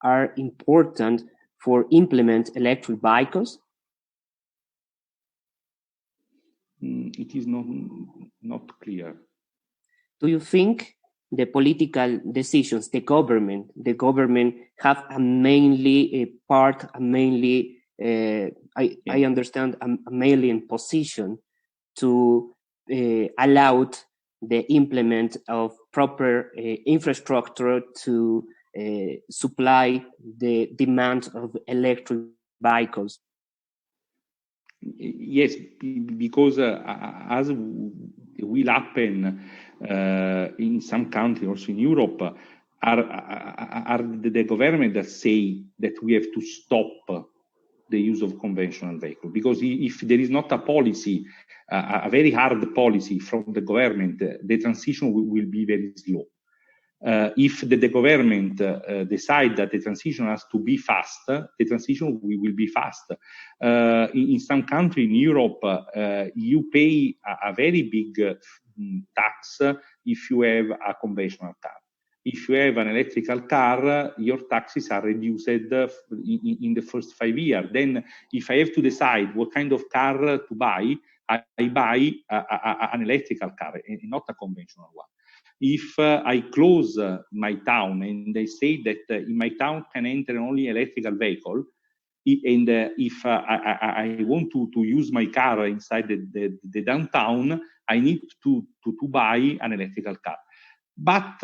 are important for implement electric vehicles? It is not clear. Do you think the political decisions, the government have a I understand, a mainly in position to allow the implement of proper infrastructure to supply the demand of electric vehicles? Yes, because as will happen in some countries, also in Europe, are the government that say that we have to stop the use of conventional vehicles. Because if there is not a policy, a very hard policy from the government, the transition will be very slow. If the government decide that the transition has to be fast, the transition will be fast. In some countries in Europe, you pay a very big tax if you have a conventional car. If you have an electrical car, your taxes are reduced in the first 5 years. Then, if I have to decide what kind of car to buy, I buy an electrical car, not a conventional one. If I close my town and they say that in my town can enter only electrical vehicle, and if I want to use my car inside the downtown, I need to buy an electrical car. But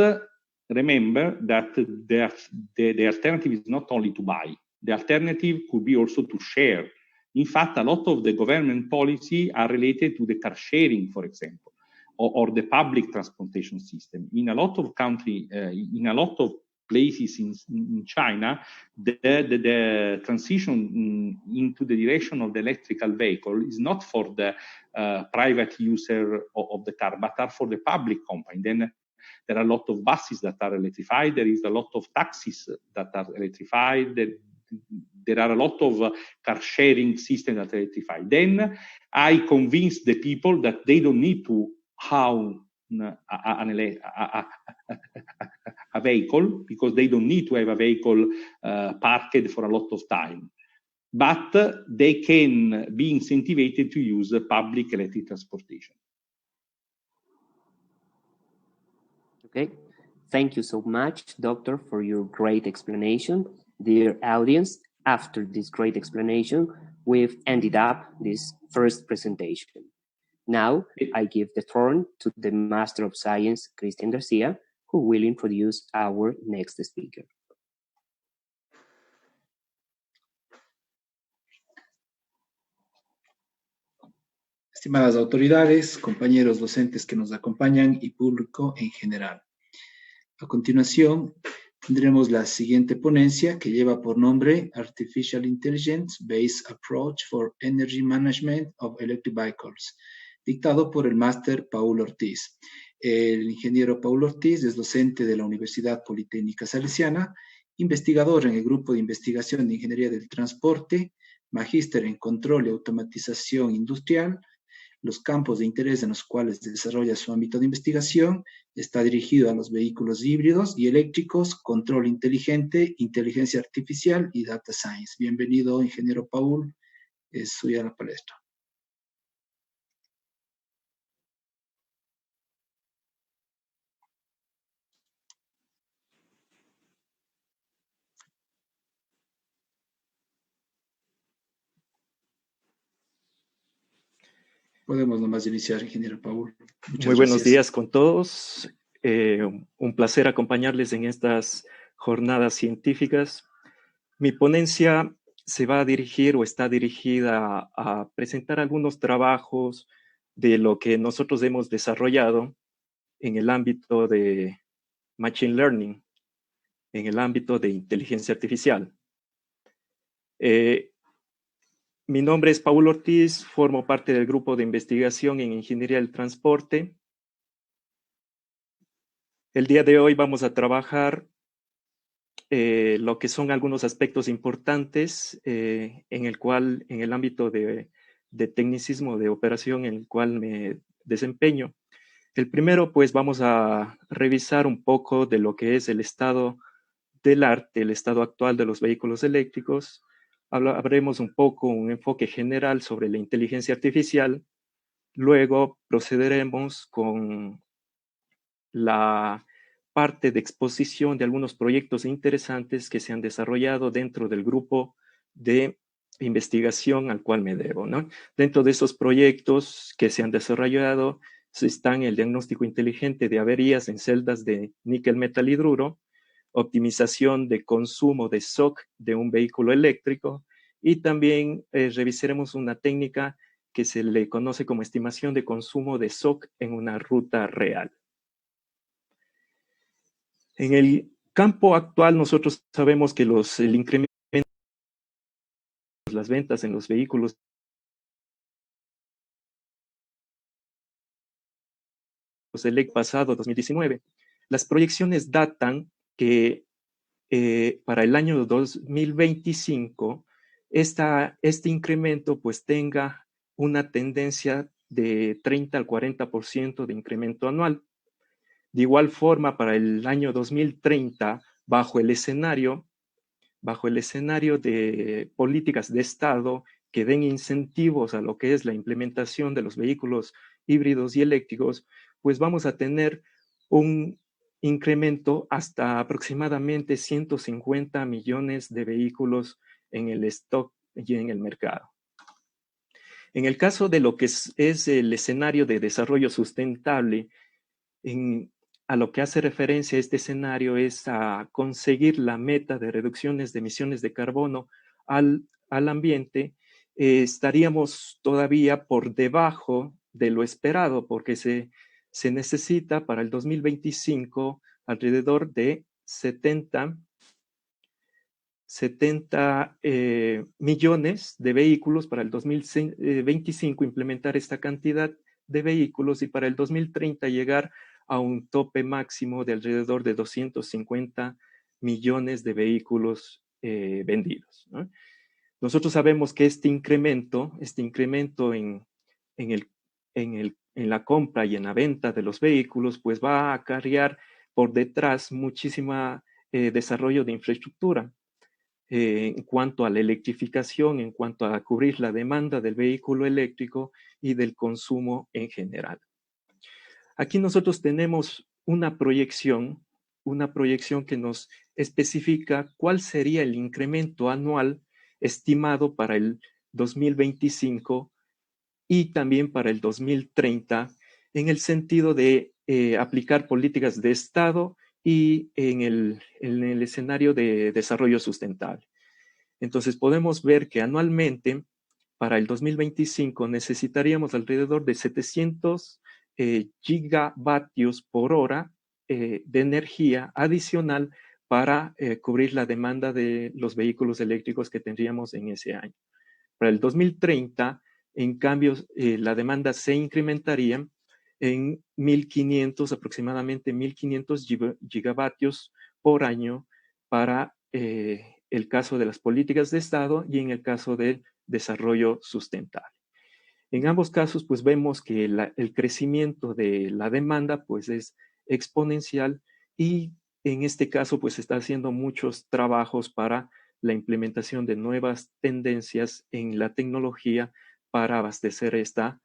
remember that the alternative is not only to buy. The alternative could be also to share. In fact, a lot of the government policy are related to the car sharing, for example, or the public transportation system. In a lot of countries, in a lot of places in China, the transition into the direction of the electrical vehicle is not for the private user of the car, but are for the public company. Then there are a lot of buses that are electrified. There is a lot of taxis that are electrified. There are a lot of car sharing systems that are electrified. Then I convince the people that they don't need to own a vehicle, because they don't need to have a vehicle parked for a lot of time. But they can be incentivized to use public electric transportation. Okay, thank you so much, Doctor, for your great explanation. Dear audience, after this great explanation, we've ended up this first presentation. Now, I give the turn to the Master of Science, Cristian Garcia, who will introduce our next speaker. Estimadas autoridades, compañeros docentes que nos acompañan y público en general. A continuación, tendremos la siguiente ponencia que lleva por nombre Artificial Intelligence-Based Approach for Energy Management of Electric Vehicles, dictado por el máster Paul Ortiz. El ingeniero Paul Ortiz es docente de la Universidad Politécnica Salesiana, investigador en el Grupo de Investigación de Ingeniería del Transporte, magíster en Control y Automatización Industrial. Los campos de interés en los cuales desarrolla su ámbito de investigación está dirigido a los vehículos híbridos y eléctricos, control inteligente, inteligencia artificial y data science. Bienvenido, ingeniero Paul. Es suya la palestra. Podemos nomás iniciar, ingeniero Paul. Muy buenos días con todos. Un placer acompañarles en estas jornadas científicas. Mi ponencia se va a dirigir o está dirigida a presentar algunos trabajos de lo que nosotros hemos desarrollado en el ámbito de Machine Learning, en el ámbito de inteligencia artificial. Mi nombre es Paul Ortiz, formo parte del grupo de investigación en Ingeniería del Transporte. El día de hoy vamos a trabajar lo que son algunos aspectos importantes en el ámbito de tecnicismo de operación en el cual me desempeño. El primero, pues vamos a revisar un poco de lo que es el estado del arte, el estado actual de los vehículos eléctricos. Hablaremos un poco, un enfoque general sobre la inteligencia artificial. Luego procederemos con la parte de exposición de algunos proyectos interesantes que se han desarrollado dentro del grupo de investigación al cual me debo, ¿no? Dentro de esos proyectos que se han desarrollado están el diagnóstico inteligente de averías en celdas de níquel metal hidruro, optimización de consumo de SOC de un vehículo eléctrico, y también revisaremos una técnica que se le conoce como estimación de consumo de SOC en una ruta real. En el campo actual nosotros sabemos que el incremento de las ventas en los vehículos el pasado 2019, las proyecciones datan que para el año 2025 este incremento pues tenga una tendencia de 30 al 40% de incremento anual. De igual forma, para el año 2030, bajo el escenario de políticas de Estado que den incentivos a lo que es la implementación de los vehículos híbridos y eléctricos, pues vamos a tener un incremento hasta aproximadamente 150 millones de vehículos en el stock y en el mercado. En el caso de lo que es el escenario de desarrollo sustentable, a lo que hace referencia este escenario es a conseguir la meta de reducciones de emisiones de carbono al ambiente. Estaríamos todavía por debajo de lo esperado, porque se necesita para el 2025 alrededor de 70 millones de vehículos, para el 2025 implementar esta cantidad de vehículos, y para el 2030 llegar a un tope máximo de alrededor de 250 millones de vehículos vendidos, ¿no? Nosotros sabemos que este incremento en la compra y en la venta de los vehículos, pues va a acarrear por detrás muchísimo desarrollo de infraestructura en cuanto a la electrificación, en cuanto a cubrir la demanda del vehículo eléctrico y del consumo en general. Aquí nosotros tenemos una proyección que nos especifica cuál sería el incremento anual estimado para el 2025 y también para el 2030, en el sentido de aplicar políticas de Estado y en el escenario de desarrollo sustentable. Entonces podemos ver que anualmente para el 2025 necesitaríamos alrededor de 700 gigavatios por hora de energía adicional para cubrir la demanda de los vehículos eléctricos que tendríamos en ese año. Para el 2030, en cambio, la demanda se incrementaría en 1.500, aproximadamente 1.500 gigavatios por año para el caso de las políticas de Estado y en el caso del desarrollo sustentable. En ambos casos, pues vemos que el crecimiento de la demanda pues es exponencial, y en este caso pues se está haciendo muchos trabajos para la implementación de nuevas tendencias en la tecnología para abastecer esta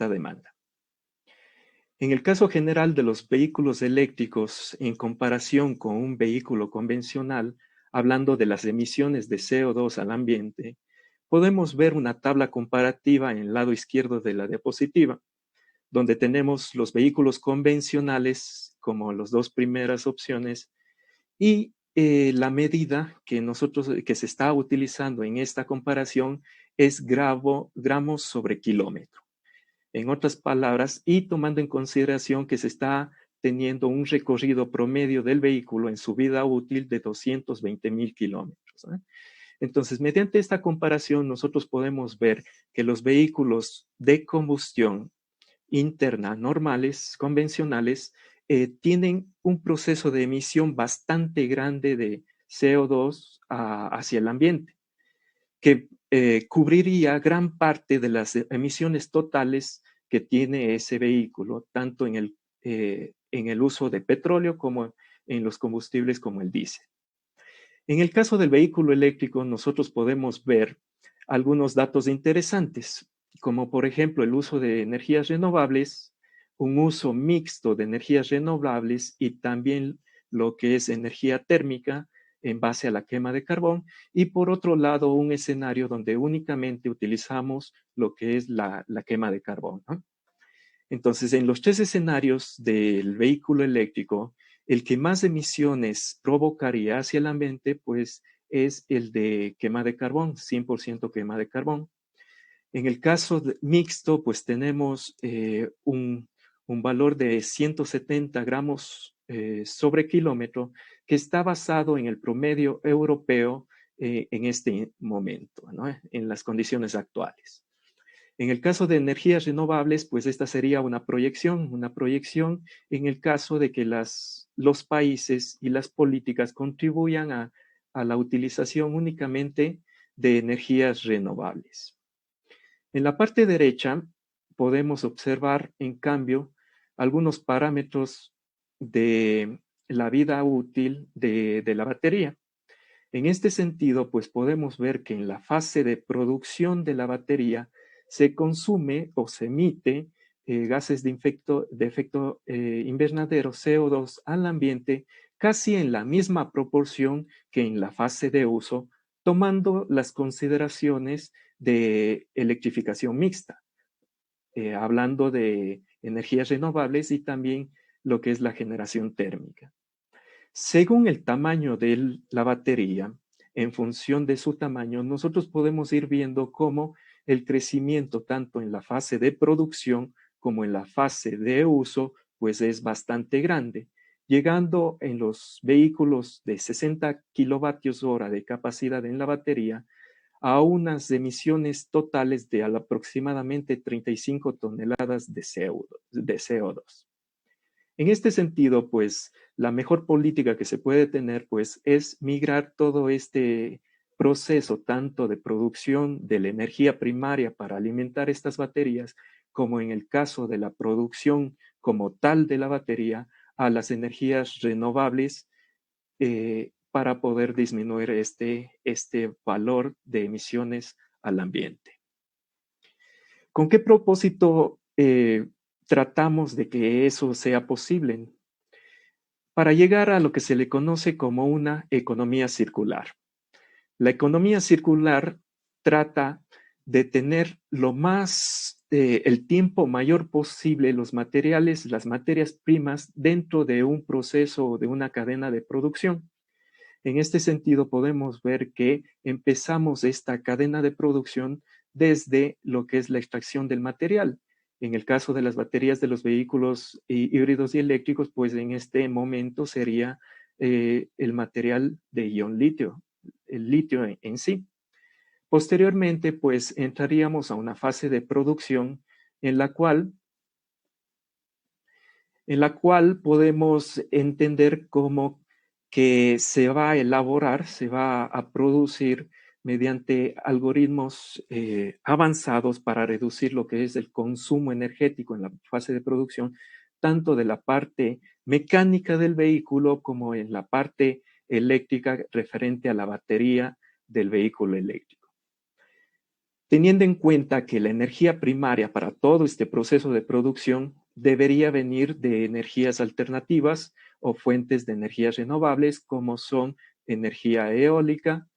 demanda. En el caso general de los vehículos eléctricos, en comparación con un vehículo convencional, hablando de las emisiones de CO2 al ambiente, podemos ver una tabla comparativa en el lado izquierdo de la diapositiva, donde tenemos los vehículos convencionales como las dos primeras opciones, y la medida que se está utilizando en esta comparación es gramos sobre kilómetro. En otras palabras, y tomando en consideración que se está teniendo un recorrido promedio del vehículo en su vida útil de 220,000 kilómetros, ¿eh? Entonces, mediante esta comparación, nosotros podemos ver que los vehículos de combustión interna normales, convencionales, tienen un proceso de emisión bastante grande de CO2 hacia el ambiente, que cubriría gran parte de las emisiones totales que tiene ese vehículo, tanto en el uso de petróleo como en los combustibles como el diésel. En el caso del vehículo eléctrico, nosotros podemos ver algunos datos interesantes, como por ejemplo el uso de energías renovables, un uso mixto de energías renovables y también lo que es energía térmica en base a la quema de carbón, y por otro lado un escenario donde únicamente utilizamos lo que es la quema de carbón, ¿no? Entonces, en los tres escenarios del vehículo eléctrico, el que más emisiones provocaría hacia el ambiente, pues es el de quema de carbón, 100% quema de carbón. En el caso mixto, pues tenemos un valor de 170 gramos sobre kilómetro, que está basado en el promedio europeo en este momento, ¿no? En las condiciones actuales. En el caso de energías renovables, pues esta sería una proyección en el caso de que los países y las políticas contribuyan a la utilización únicamente de energías renovables. En la parte derecha podemos observar, en cambio, algunos parámetros de la vida útil de la batería. En este sentido, pues podemos ver que en la fase de producción de la batería se consume o se emite gases de efecto invernadero, CO2, al ambiente casi en la misma proporción que en la fase de uso, tomando las consideraciones de electrificación mixta, hablando de energías renovables y también lo que es la generación térmica. Según el tamaño de la batería, en función de su tamaño, nosotros podemos ir viendo cómo el crecimiento tanto en la fase de producción como en la fase de uso, pues es bastante grande, llegando en los vehículos de 60 kilovatios hora de capacidad en la batería a unas emisiones totales de aproximadamente 35 toneladas de CO2. En este sentido, pues, la mejor política que se puede tener, pues, es migrar todo este proceso, tanto de producción de la energía primaria para alimentar estas baterías, como en el caso de la producción como tal de la batería, a las energías renovables para poder disminuir este valor de emisiones al ambiente. ¿Con qué propósito tratamos de que eso sea posible? Para llegar a lo que se le conoce como una economía circular. La economía circular trata de tener el tiempo mayor posible los materiales, las materias primas dentro de un proceso o de una cadena de producción. En este sentido, podemos ver que empezamos esta cadena de producción desde lo que es la extracción del material. En el caso de las baterías de los vehículos híbridos y eléctricos, pues en este momento sería el material de ion litio, el litio en sí. Posteriormente, pues entraríamos a una fase de producción en la cual podemos entender cómo que se va a elaborar, se va a producir mediante algoritmos avanzados para reducir lo que es el consumo energético en la fase de producción, tanto de la parte mecánica del vehículo como en la parte eléctrica referente a la batería del vehículo eléctrico. Teniendo en cuenta que la energía primaria para todo este proceso de producción debería venir de energías alternativas o fuentes de energías renovables, como son energía eólica,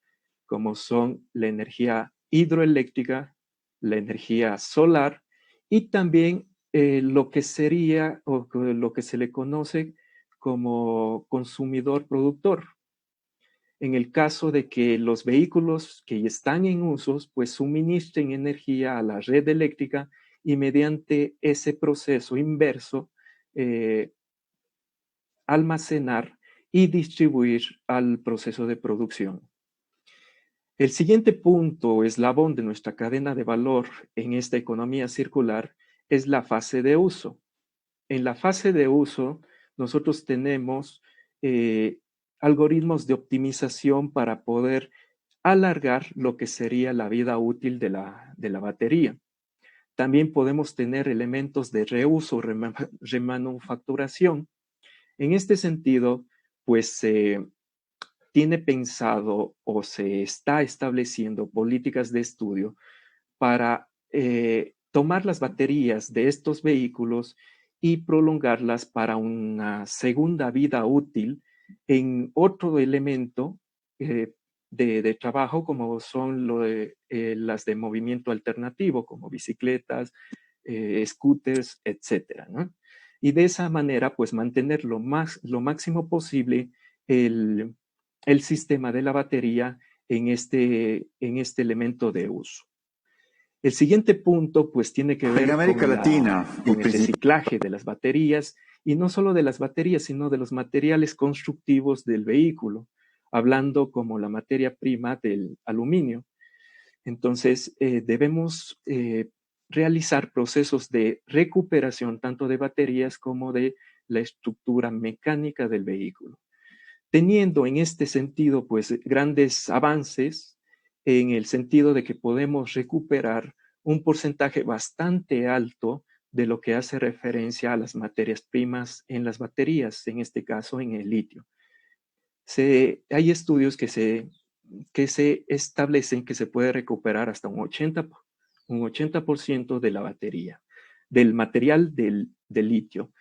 como son la energía hidroeléctrica, la energía solar y también lo que sería o lo que se le conoce como consumidor productor. En el caso de que los vehículos que están en usos, pues suministren energía a la red eléctrica y mediante ese proceso inverso, almacenar y distribuir al proceso de producción. El siguiente punto o eslabón de nuestra cadena de valor en esta economía circular es la fase de uso. En la fase de uso, nosotros tenemos algoritmos de optimización para poder alargar lo que sería la vida útil de la batería. También podemos tener elementos de reuso o remanufacturación. En este sentido, pues tiene pensado o se está estableciendo políticas de estudio para tomar las baterías de estos vehículos y prolongarlas para una segunda vida útil en otro elemento de trabajo, como son las de movimiento alternativo, como bicicletas, scooters, etcétera, ¿no? Y de esa manera, pues mantener lo máximo posible el sistema de la batería en este elemento de uso. El siguiente punto, pues, tiene que ver con el reciclaje de las baterías, y no solo de las baterías, sino de los materiales constructivos del vehículo, hablando como la materia prima del aluminio. Entonces, debemos realizar procesos de recuperación tanto de baterías como de la estructura mecánica del vehículo, teniendo en este sentido, pues, grandes avances en el sentido de que podemos recuperar un porcentaje bastante alto de lo que hace referencia a las materias primas en las baterías, en este caso en el litio. Hay estudios que se establecen que se puede recuperar hasta un 80% de la batería, del material del litio.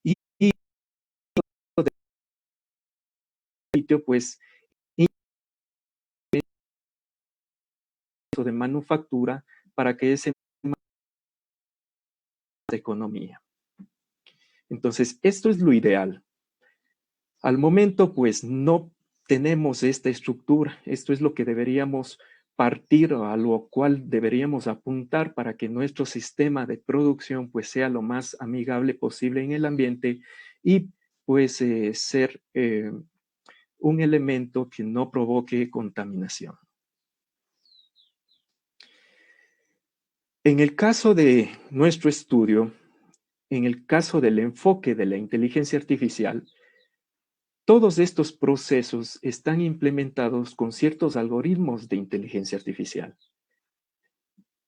Y el litio, pues, de manufactura para que ese de economía. Entonces, esto es lo ideal. Al momento, pues, no tenemos esta estructura. Esto es lo que deberíamos partir, a lo cual deberíamos apuntar para que nuestro sistema de producción, pues, sea lo más amigable posible en el ambiente y, pues, ser un elemento que no provoque contaminación. En el caso de nuestro estudio, en el caso del enfoque de la inteligencia artificial, todos estos procesos están implementados con ciertos algoritmos de inteligencia artificial.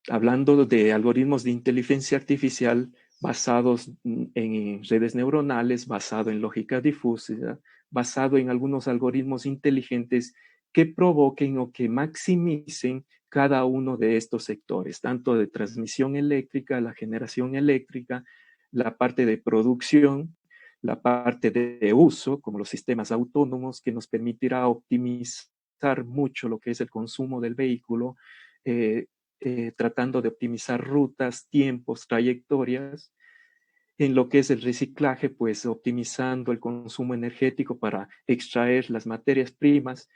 Hablando de algoritmos de inteligencia artificial basados en redes neuronales, basado en lógica difusa, basado en algunos algoritmos inteligentes que provoquen o que maximicen cada uno de estos sectores, tanto de transmisión eléctrica, la generación eléctrica, la parte de producción, la parte de uso, como los sistemas autónomos, que nos permitirá optimizar mucho lo que es el consumo del vehículo, tratando de optimizar rutas, tiempos, trayectorias. En lo que es el reciclaje, pues optimizando el consumo energético para extraer las materias primas.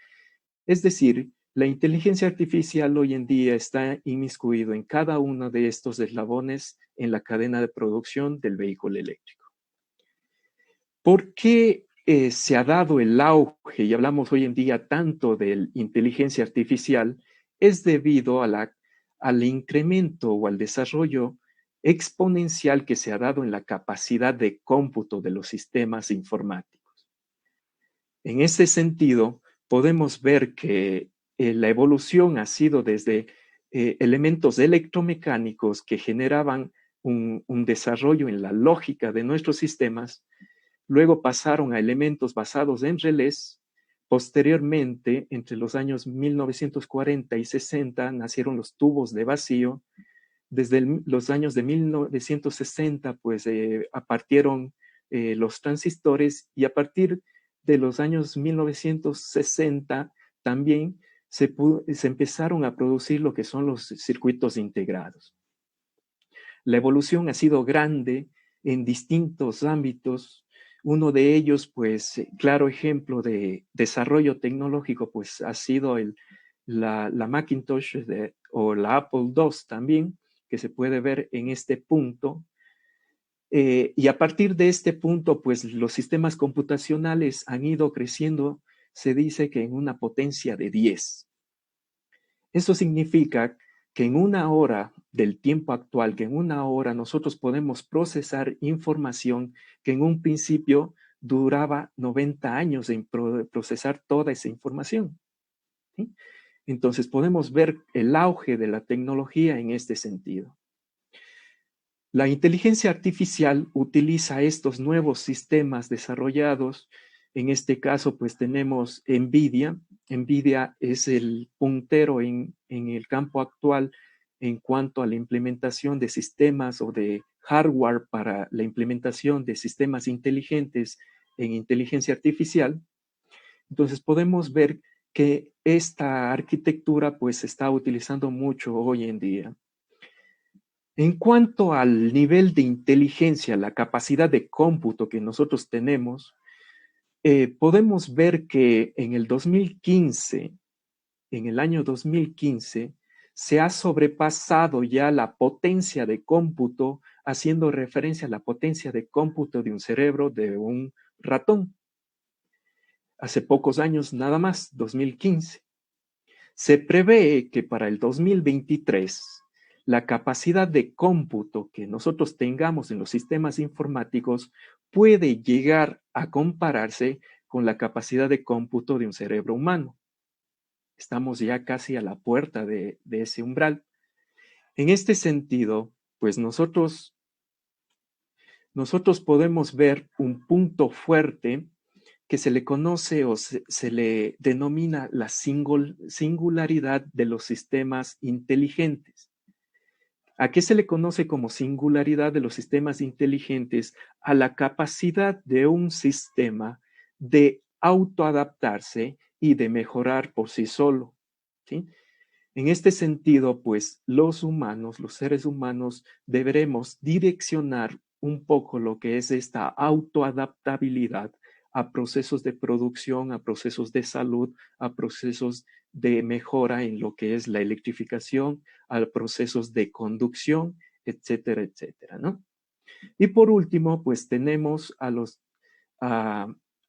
Es decir, la inteligencia artificial hoy en día está inmiscuido en cada uno de estos eslabones en la cadena de producción del vehículo eléctrico. ¿Por qué se ha dado el auge, y hablamos hoy en día tanto de inteligencia artificial? Es debido al incremento o al desarrollo exponencial que se ha dado en la capacidad de cómputo de los sistemas informáticos. En ese sentido, podemos ver que la evolución ha sido desde elementos electromecánicos que generaban un desarrollo en la lógica de nuestros sistemas. Luego pasaron a elementos basados en relés. Posteriormente, entre los años 1940 y 60, nacieron los tubos de vacío. Desde los años de 1960, pues, partieron los transistores, y a partir de los años 1960 también se empezaron a producir lo que son los circuitos integrados. La evolución ha sido grande en distintos ámbitos. Uno de ellos, pues, claro ejemplo de desarrollo tecnológico, pues, ha sido la Macintosh o la Apple II también, que se puede ver en este punto. Y a partir de este punto, pues, los sistemas computacionales han ido creciendo, se dice que en una potencia de 10. Eso significa que en una hora del tiempo actual, que en una hora nosotros podemos procesar información que en un principio duraba 90 años en procesar toda esa información, ¿sí? Entonces podemos ver el auge de la tecnología en este sentido. La inteligencia artificial utiliza estos nuevos sistemas desarrollados En este caso, pues tenemos NVIDIA. NVIDIA es el puntero en el campo actual en cuanto a la implementación de sistemas o de hardware para la implementación de sistemas inteligentes en inteligencia artificial. Entonces podemos ver que esta arquitectura pues se está utilizando mucho hoy en día. En cuanto al nivel de inteligencia, la capacidad de cómputo que nosotros tenemos, podemos ver que en el 2015, en el año 2015, se ha sobrepasado ya la potencia de cómputo, haciendo referencia a la potencia de cómputo de un cerebro de un ratón. Hace pocos años nada más, 2015. Se prevé que para el 2023 la capacidad de cómputo que nosotros tengamos en los sistemas informáticos puede llegar a compararse con la capacidad de cómputo de un cerebro humano. Estamos ya casi a la puerta de ese umbral. En este sentido, pues nosotros podemos ver un punto fuerte que se le conoce o se le denomina la singularidad de los sistemas inteligentes. ¿A qué se le conoce como singularidad de los sistemas inteligentes? A la capacidad de un sistema de autoadaptarse y de mejorar por sí solo, ¿sí? En este sentido, pues los humanos, los seres humanos, deberemos direccionar un poco lo que es esta autoadaptabilidad a procesos de producción, a procesos de salud, a procesos de mejora en lo que es la electrificación, a procesos de conducción, etcétera, etcétera, ¿no? Y por último, pues tenemos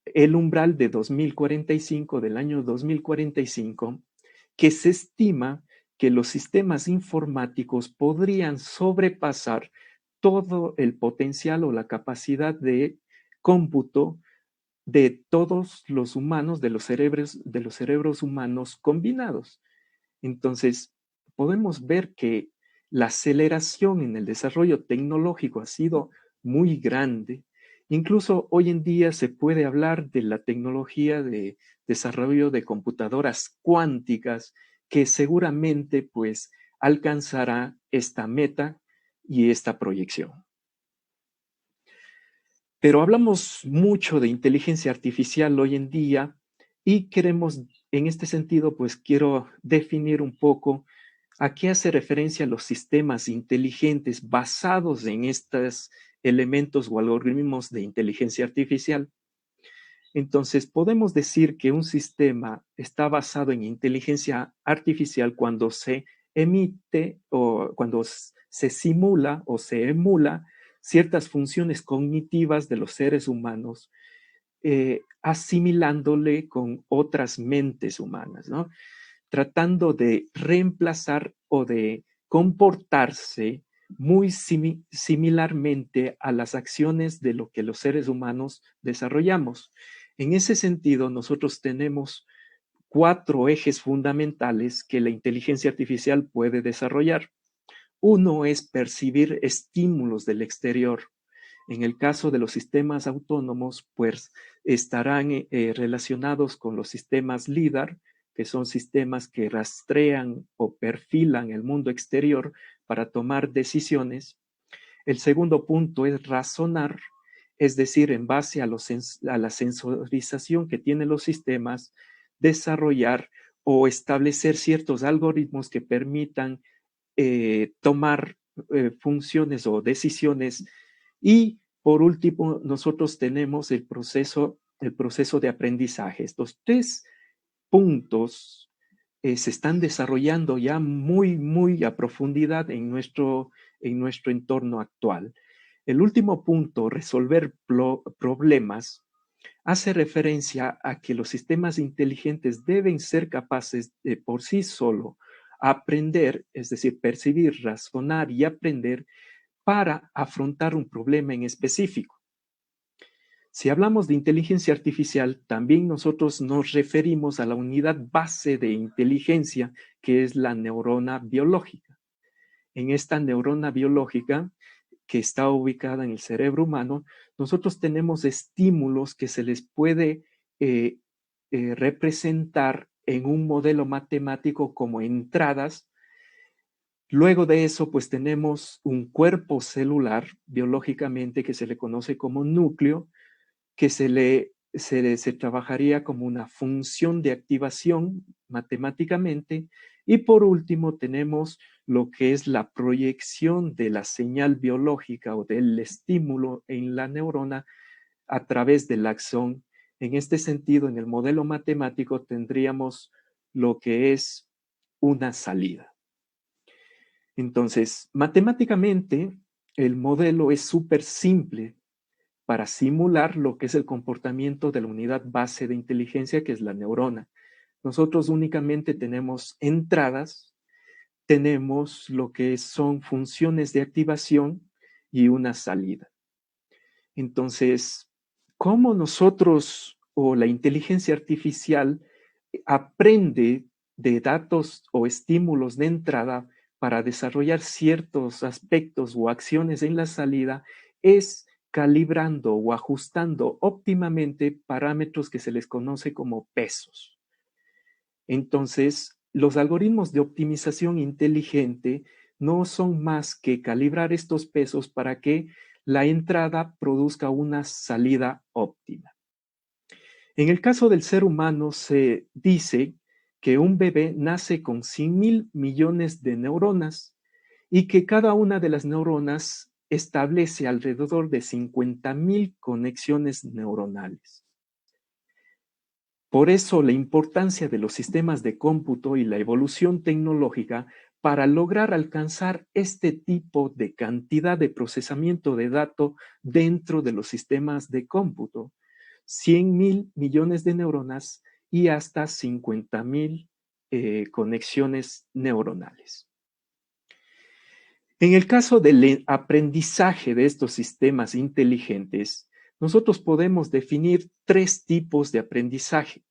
el umbral de 2045, del año 2045, que se estima que los sistemas informáticos podrían sobrepasar todo el potencial o la capacidad de cómputo de todos los humanos, de los cerebros humanos combinados. Entonces, podemos ver que la aceleración en el desarrollo tecnológico ha sido muy grande. Incluso hoy en día se puede hablar de la tecnología de desarrollo de computadoras cuánticas que seguramente pues alcanzará esta meta y esta proyección. Pero hablamos mucho de inteligencia artificial hoy en día y queremos, en este sentido, pues quiero definir un poco a qué hace referencia los sistemas inteligentes basados en estos elementos o algoritmos de inteligencia artificial. Entonces, podemos decir que un sistema está basado en inteligencia artificial cuando se emite o cuando se simula o se emula ciertas funciones cognitivas de los seres humanos, asimilándole con otras mentes humanas, ¿no? Tratando de reemplazar o de comportarse muy similarmente a las acciones de lo que los seres humanos desarrollamos. En ese sentido, nosotros tenemos 4 ejes fundamentales que la inteligencia artificial puede desarrollar. Uno es percibir estímulos del exterior. En el caso de los sistemas autónomos, pues estarán relacionados con los sistemas LIDAR, que son sistemas que rastrean o perfilan el mundo exterior para tomar decisiones. El segundo punto es razonar, es decir, en base a la sensorización que tienen los sistemas, desarrollar o establecer ciertos algoritmos que permitan tomar funciones o decisiones. Y por último, nosotros tenemos el proceso de aprendizaje. Estos 3 puntos se están desarrollando ya muy a profundidad en nuestro entorno actual. El último punto, resolver problemas, hace referencia a que los sistemas inteligentes deben ser capaces de por sí solo aprender, es decir, percibir, razonar y aprender para afrontar un problema en específico. Si hablamos de inteligencia artificial, también nosotros nos referimos a la unidad base de inteligencia, que es la neurona biológica. En esta neurona biológica, que está ubicada en el cerebro humano, nosotros tenemos estímulos que se les puede representar en un modelo matemático como entradas. Luego de eso, pues tenemos un cuerpo celular biológicamente que se le conoce como núcleo, que se trabajaría como una función de activación matemáticamente. Y por último, tenemos lo que es la proyección de la señal biológica o del estímulo en la neurona a través del axón. En este sentido, en el modelo matemático tendríamos lo que es una salida. Entonces, matemáticamente, el modelo es súper simple para simular lo que es el comportamiento de la unidad base de inteligencia, que es la neurona. Nosotros únicamente tenemos entradas, tenemos lo que son funciones de activación y una salida. Entonces, ¿cómo nosotros o la inteligencia artificial aprende de datos o estímulos de entrada para desarrollar ciertos aspectos o acciones en la salida? Es calibrando o ajustando óptimamente parámetros que se les conoce como pesos. Entonces, los algoritmos de optimización inteligente no son más que calibrar estos pesos para que la entrada produzca una salida óptima. En el caso del ser humano se dice que un bebé nace con 100.000 millones de neuronas y que cada una de las neuronas establece alrededor de 50.000 conexiones neuronales. Por eso la importancia de los sistemas de cómputo y la evolución tecnológica para lograr alcanzar este tipo de cantidad de procesamiento de datos dentro de los sistemas de cómputo. 100.000 millones de neuronas y hasta 50.000 conexiones neuronales. En el caso del aprendizaje de estos sistemas inteligentes, nosotros podemos definir 3 tipos de aprendizaje.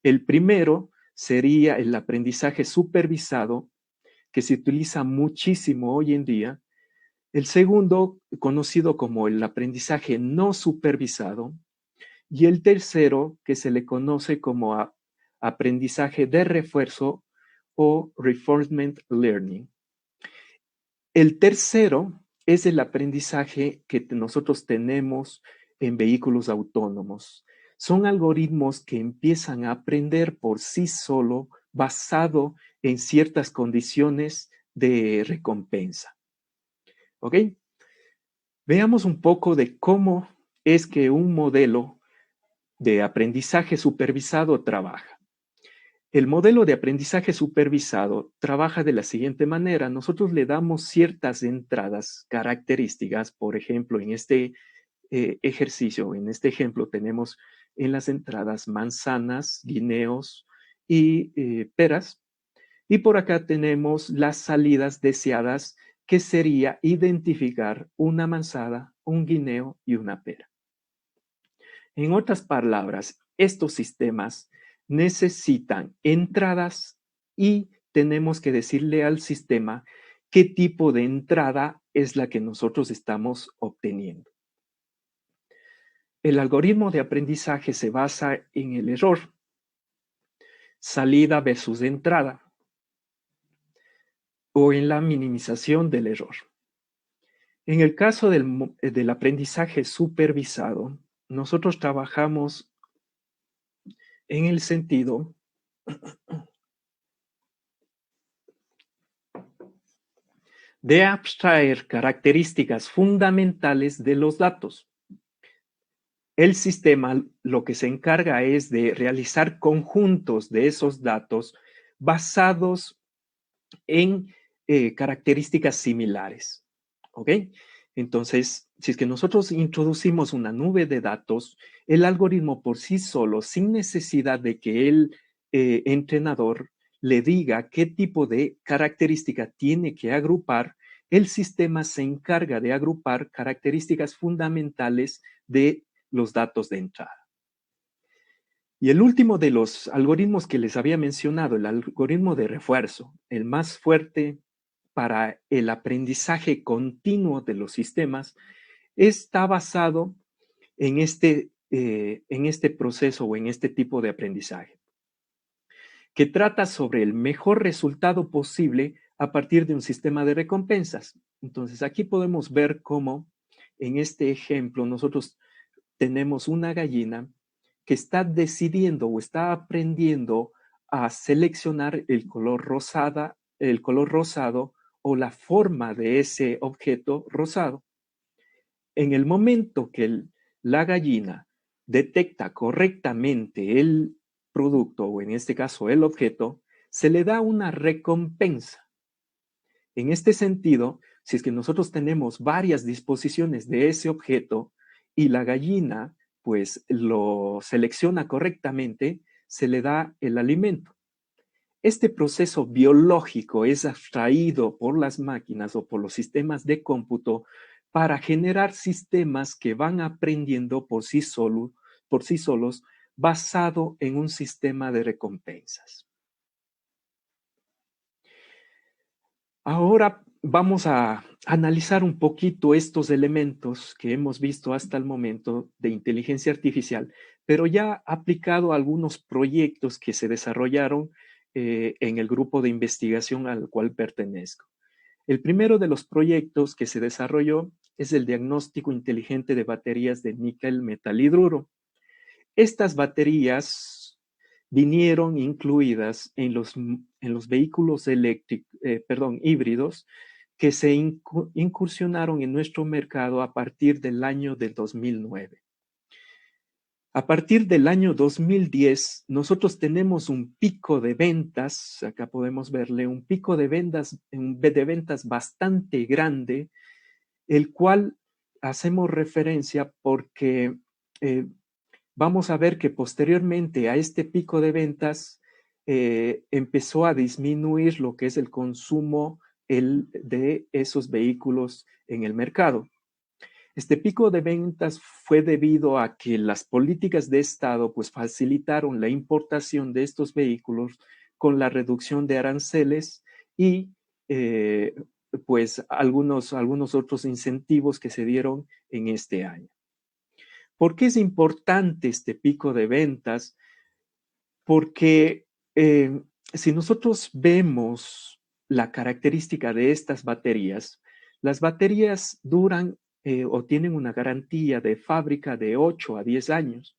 El primero sería el aprendizaje supervisado, que se utiliza muchísimo hoy en día. El segundo, conocido como el aprendizaje no supervisado. Y el tercero, que se le conoce como aprendizaje de refuerzo o reinforcement learning. El tercero es el aprendizaje que nosotros tenemos en vehículos autónomos. Son algoritmos que empiezan a aprender por sí solo basado en ciertas condiciones de recompensa. ¿Ok? Veamos un poco de cómo es que un modelo de aprendizaje supervisado trabaja. El modelo de aprendizaje supervisado trabaja de la siguiente manera. Nosotros le damos ciertas entradas características. Por ejemplo, en este ejercicio, en este ejemplo, tenemos en las entradas manzanas, guineos y peras. Y por acá tenemos las salidas deseadas, que sería identificar una manzana, un guineo y una pera. En otras palabras, estos sistemas necesitan entradas y tenemos que decirle al sistema qué tipo de entrada es la que nosotros estamos obteniendo. El algoritmo de aprendizaje se basa en el error, salida versus entrada, o en la minimización del error. En el caso del aprendizaje supervisado, nosotros trabajamos en el sentido de abstraer características fundamentales de los datos. El sistema lo que se encarga es de realizar conjuntos de esos datos basados en características similares. ¿Ok? Entonces, si es que nosotros introducimos una nube de datos, el algoritmo por sí solo, sin necesidad de que el entrenador le diga qué tipo de característica tiene que agrupar, el sistema se encarga de agrupar características fundamentales de los datos de entrada. Y el último de los algoritmos que les había mencionado, el algoritmo de refuerzo, el más fuerte para el aprendizaje continuo de los sistemas, está basado en este en este proceso o en este tipo de aprendizaje, que trata sobre el mejor resultado posible a partir de un sistema de recompensas. Entonces, aquí podemos ver cómo en este ejemplo nosotros tenemos una gallina que está decidiendo o está aprendiendo a seleccionar el color rosado o la forma de ese objeto rosado. En el momento que la gallina detecta correctamente el producto, o en este caso el objeto, se le da una recompensa. En este sentido, si es que nosotros tenemos varias disposiciones de ese objeto y la gallina pues lo selecciona correctamente, se le da el alimento. Este proceso biológico es atraído por las máquinas o por los sistemas de cómputo para generar sistemas que van aprendiendo por sí solos basado en un sistema de recompensas. Ahora vamos a analizar un poquito estos elementos que hemos visto hasta el momento de inteligencia artificial, pero ya aplicado a algunos proyectos que se desarrollaron en el grupo de investigación al cual pertenezco. El primero de los proyectos que se desarrolló es el diagnóstico inteligente de baterías de níquel metal hidruro. Estas baterías vinieron incluidas en los vehículos híbridos que se incursionaron en nuestro mercado a partir del año del 2009. A partir del año 2010, nosotros tenemos un pico de ventas, acá podemos verle un pico de ventas bastante grande, el cual hacemos referencia porque vamos a ver que posteriormente a este pico de ventas empezó a disminuir lo que es el consumo de esos vehículos en el mercado. Este pico de ventas fue debido a que las políticas de Estado pues, facilitaron la importación de estos vehículos con la reducción de aranceles y pues algunos otros incentivos que se dieron en este año. ¿Por qué es importante este pico de ventas? Porque si nosotros vemos la característica de estas baterías, las baterías duran o tienen una garantía de fábrica de 8 a 10 años.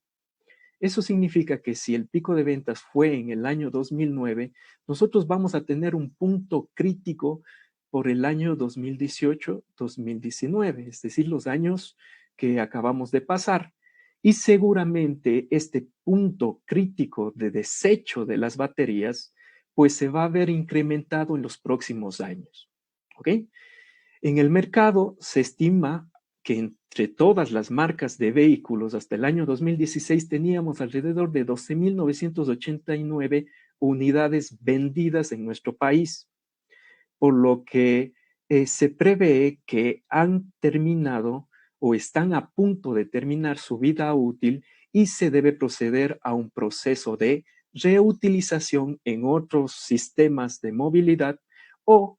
Eso significa que si el pico de ventas fue en el año 2009, nosotros vamos a tener un punto crítico por el año 2018-2019, es decir, los años que acabamos de pasar. Y seguramente este punto crítico de desecho de las baterías, pues se va a ver incrementado en los próximos años. ¿Ok? En el mercado se estima que entre todas las marcas de vehículos hasta el año 2016 teníamos alrededor de 12.989 unidades vendidas en nuestro país, por lo que se prevé que han terminado o están a punto de terminar su vida útil y se debe proceder a un proceso de reutilización en otros sistemas de movilidad o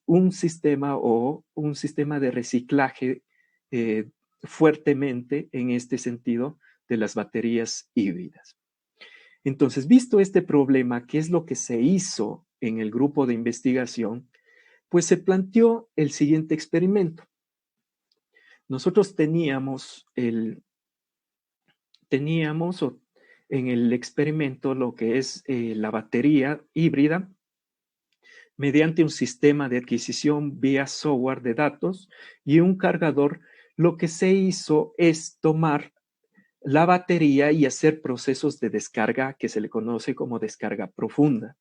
un sistema de reciclaje fuertemente en este sentido de las baterías híbridas. Entonces, visto este problema, ¿qué es lo que se hizo en el grupo de investigación? Pues se planteó el siguiente experimento. Nosotros teníamos en el experimento lo que es la batería híbrida mediante un sistema de adquisición vía software de datos y un cargador. Lo que se hizo es tomar la batería y hacer procesos de descarga que se le conoce como descarga profunda.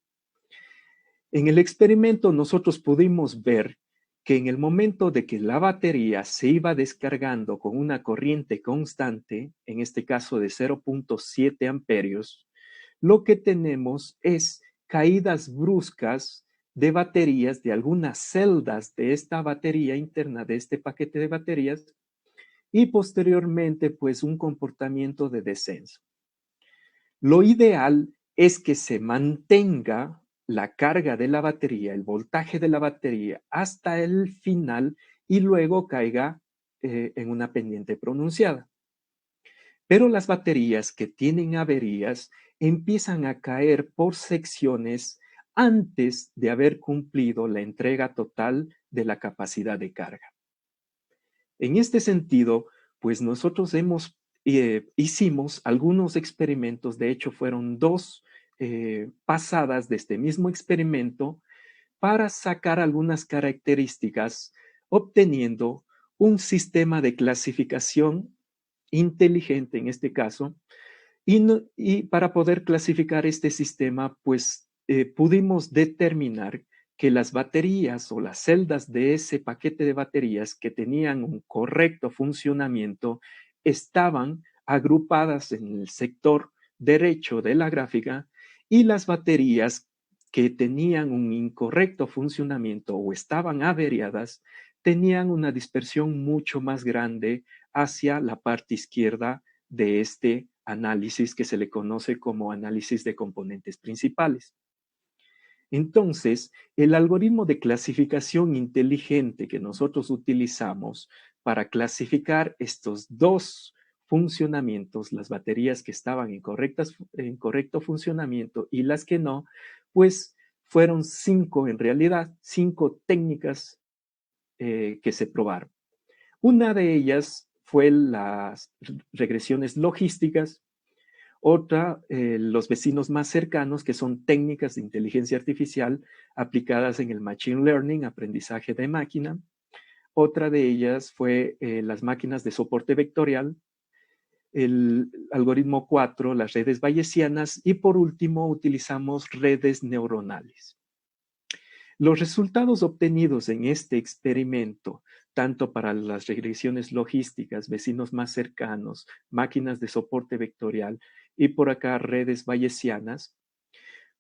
En el experimento nosotros pudimos ver que en el momento de que la batería se iba descargando con una corriente constante, en este caso de 0.7 amperios, lo que tenemos es caídas bruscas de baterías, de algunas celdas de esta batería interna, de este paquete de baterías, y posteriormente, pues, un comportamiento de descenso. Lo ideal es que se mantenga la carga de la batería, el voltaje de la batería hasta el final y luego caiga en una pendiente pronunciada. Pero las baterías que tienen averías empiezan a caer por secciones antes de haber cumplido la entrega total de la capacidad de carga. En este sentido, pues nosotros hicimos algunos experimentos, de hecho fueron dos pasadas de este mismo experimento para sacar algunas características, obteniendo un sistema de clasificación inteligente en este caso, y para poder clasificar este sistema, pues pudimos determinar que las baterías o las celdas de ese paquete de baterías que tenían un correcto funcionamiento estaban agrupadas en el sector derecho de la gráfica, y las baterías que tenían un incorrecto funcionamiento o estaban averiadas tenían una dispersión mucho más grande hacia la parte izquierda de este análisis que se le conoce como análisis de componentes principales. Entonces, el algoritmo de clasificación inteligente que nosotros utilizamos para clasificar estos dos funcionamientos, las baterías que estaban en correcto funcionamiento y las que no, pues fueron en realidad, cinco técnicas que se probaron. Una de ellas fue las regresiones logísticas, otra, los vecinos más cercanos, que son técnicas de inteligencia artificial aplicadas en el machine learning, aprendizaje de máquina. Otra de ellas fue las máquinas de soporte vectorial, el algoritmo 4, las redes bayesianas, y por último utilizamos redes neuronales. Los resultados obtenidos en este experimento, tanto para las regresiones logísticas, vecinos más cercanos, máquinas de soporte vectorial y por acá redes bayesianas,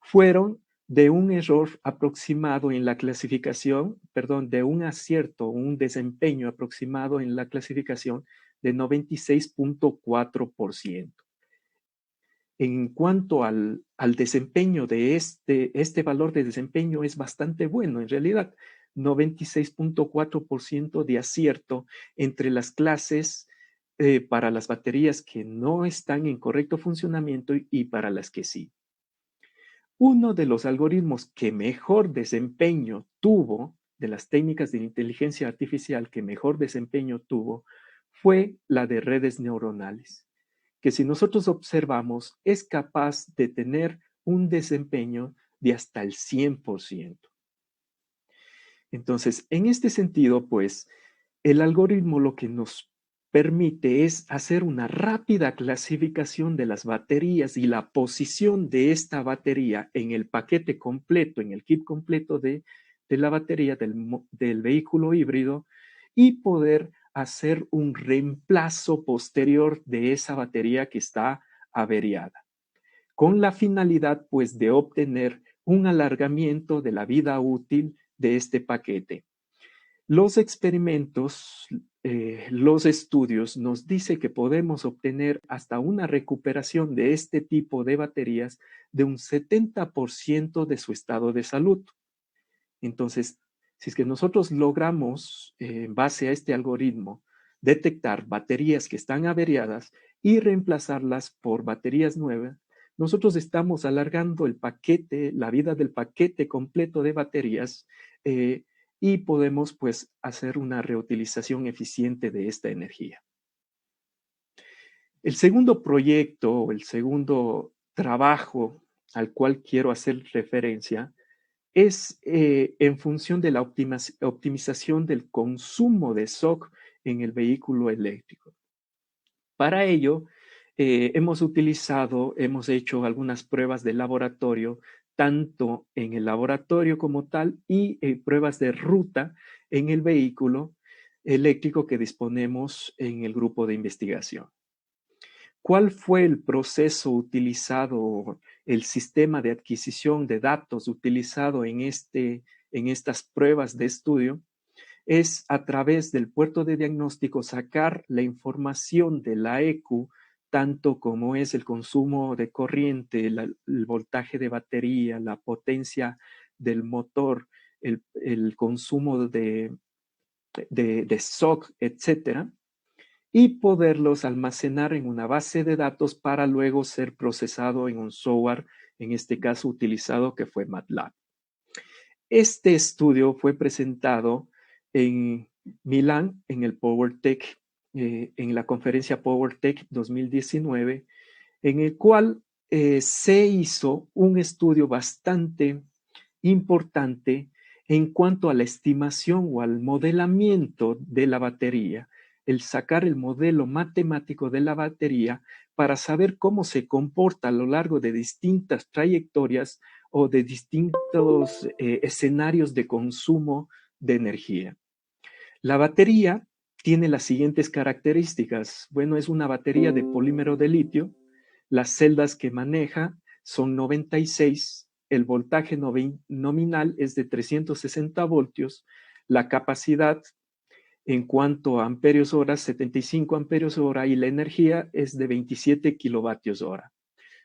fueron de un error aproximado en la clasificación, de un acierto, un desempeño aproximado en la clasificación de 96.4%. En cuanto al desempeño de este valor de desempeño es bastante bueno, en realidad, 96.4% de acierto entre las clases para las baterías que no están en correcto funcionamiento y para las que sí. Uno de los algoritmos que mejor desempeño tuvo, de las técnicas de inteligencia artificial que mejor desempeño tuvo, fue la de redes neuronales, que si nosotros observamos es capaz de tener un desempeño de hasta el 100%. Entonces, en este sentido, pues, el algoritmo lo que nos permite es hacer una rápida clasificación de las baterías y la posición de esta batería en el paquete completo, en el kit completo de la batería del vehículo híbrido, y poder hacer un reemplazo posterior de esa batería que está averiada, con la finalidad pues de obtener un alargamiento de la vida útil de este paquete. Los experimentos, los estudios nos dicen que podemos obtener hasta una recuperación de este tipo de baterías de un 70% de su estado de salud. Entonces, si es que nosotros logramos, en base a este algoritmo, detectar baterías que están averiadas y reemplazarlas por baterías nuevas, nosotros estamos alargando el paquete, la vida del paquete completo de baterías, y podemos pues hacer una reutilización eficiente de esta energía. El segundo proyecto o el segundo trabajo al cual quiero hacer referencia es en función de la optimización del consumo de SOC en el vehículo eléctrico. Para ello, hemos hecho algunas pruebas de laboratorio, tanto en el laboratorio como tal y pruebas de ruta en el vehículo eléctrico que disponemos en el grupo de investigación. ¿Cuál fue el proceso utilizado, el sistema de adquisición de datos utilizado en estas pruebas de estudio? Es a través del puerto de diagnóstico sacar la información de la ECU, tanto como es el consumo de corriente, el voltaje de batería, la potencia del motor, el consumo de SOC, etcétera, y poderlos almacenar en una base de datos para luego ser procesado en un software, en este caso utilizado que fue MATLAB. Este estudio fue presentado en Milán, en el PowerTech, en la conferencia PowerTech 2019, en el cual se hizo un estudio bastante importante en cuanto a la estimación o al modelamiento de la batería, el sacar el modelo matemático de la batería para saber cómo se comporta a lo largo de distintas trayectorias o de distintos escenarios de consumo de energía. La batería tiene las siguientes características. Bueno, es una batería de polímero de litio. Las celdas que maneja son 96. El voltaje nominal es de 360 voltios. La capacidad en cuanto a amperios hora, 75 amperios hora, y la energía es de 27 kilovatios hora.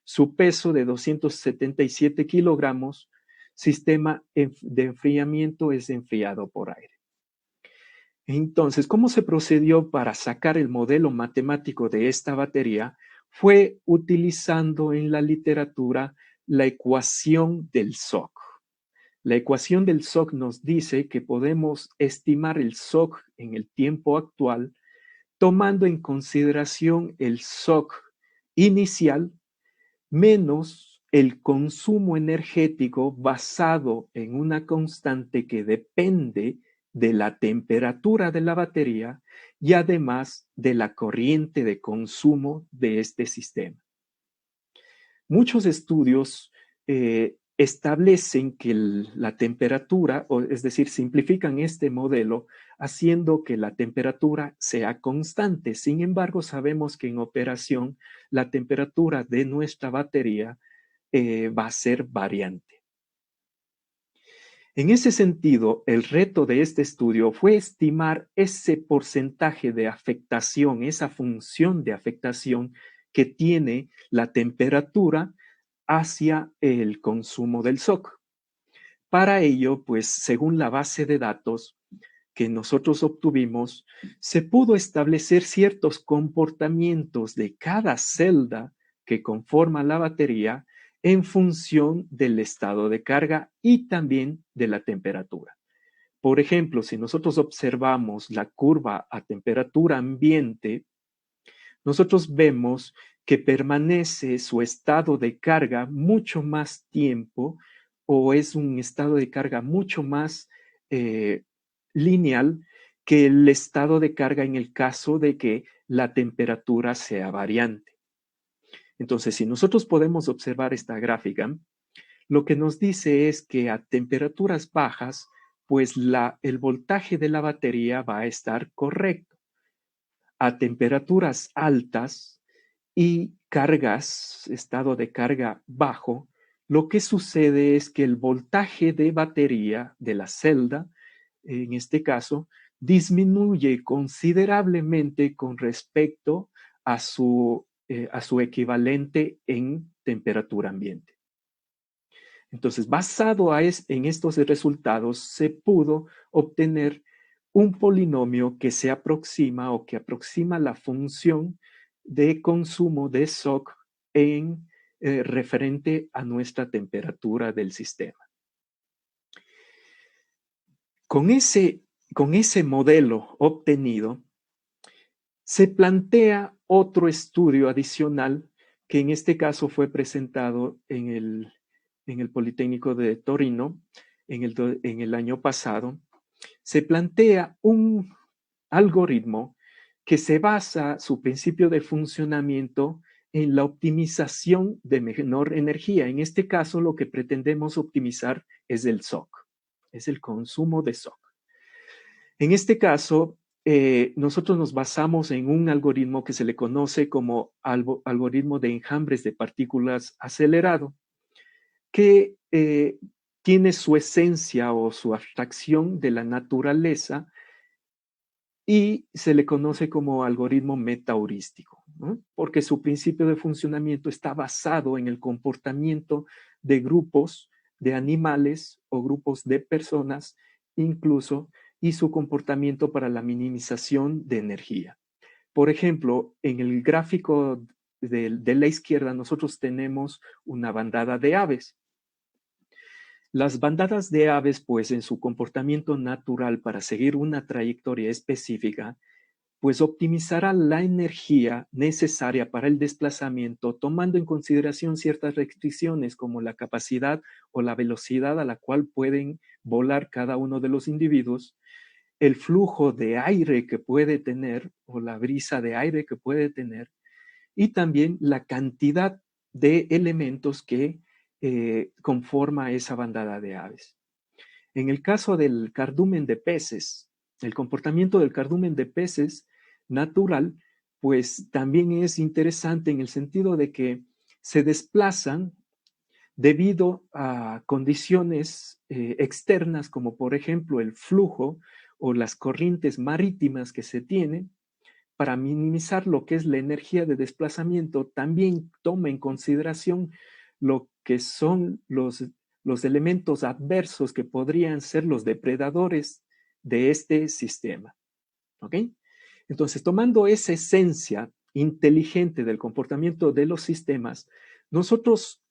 Su peso de 277 kilogramos. Sistema de enfriamiento es enfriado por aire. Entonces, ¿cómo se procedió para sacar el modelo matemático de esta batería? Fue utilizando en la literatura la ecuación del SOC. La ecuación del SOC nos dice que podemos estimar el SOC en el tiempo actual tomando en consideración el SOC inicial menos el consumo energético basado en una constante que depende de la temperatura de la batería y además de la corriente de consumo de este sistema. Muchos estudios establecen que la temperatura, es decir, simplifican este modelo haciendo que la temperatura sea constante. Sin embargo, sabemos que en operación la temperatura de nuestra batería va a ser variante. En ese sentido, el reto de este estudio fue estimar ese porcentaje de afectación, esa función de afectación que tiene la temperatura hacia el consumo del SOC. Para ello, pues, según la base de datos que nosotros obtuvimos, se pudo establecer ciertos comportamientos de cada celda que conforma la batería en función del estado de carga y también de la temperatura. Por ejemplo, si nosotros observamos la curva a temperatura ambiente, nosotros vemos que permanece su estado de carga mucho más tiempo o es un estado de carga mucho más lineal que el estado de carga en el caso de que la temperatura sea variante. Entonces, si nosotros podemos observar esta gráfica, lo que nos dice es que a temperaturas bajas, pues el voltaje de la batería va a estar correcto. A temperaturas altas y cargas, estado de carga bajo, lo que sucede es que el voltaje de batería de la celda, en este caso, disminuye considerablemente con respecto a su equivalente en temperatura ambiente. Entonces, basado en estos resultados, se pudo obtener un polinomio que se aproxima o que aproxima la función de consumo de SOC en referente a nuestra temperatura del sistema. Con ese modelo obtenido, se plantea otro estudio adicional que en este caso fue presentado en el Politécnico de Torino en el año pasado. Se plantea un algoritmo que se basa su principio de funcionamiento en la optimización de menor energía. En este caso, lo que pretendemos optimizar es el SOC, es el consumo de SOC. En este caso, nosotros nos basamos en un algoritmo que se le conoce como algoritmo de enjambres de partículas acelerado, que tiene su esencia o su abstracción de la naturaleza y se le conoce como algoritmo metaheurístico, ¿no? Porque su principio de funcionamiento está basado en el comportamiento de grupos de animales o grupos de personas incluso, y su comportamiento para la minimización de energía. Por ejemplo, en el gráfico de la izquierda nosotros tenemos una bandada de aves. Las bandadas de aves, pues en su comportamiento natural para seguir una trayectoria específica, pues optimizará la energía necesaria para el desplazamiento, tomando en consideración ciertas restricciones como la capacidad o la velocidad a la cual pueden volar cada uno de los individuos, el flujo de aire que puede tener o la brisa de aire que puede tener, y también la cantidad de elementos que conforma esa bandada de aves. En el caso del cardumen de peces, el comportamiento del cardumen de peces natural, pues también es interesante en el sentido de que se desplazan debido a condiciones externas, como por ejemplo el flujo o las corrientes marítimas que se tienen. Para minimizar lo que es la energía de desplazamiento, también toma en consideración lo que son los elementos adversos que podrían ser los depredadores de este sistema. ¿Ok? Entonces, tomando esa esencia inteligente del comportamiento de los sistemas, nosotros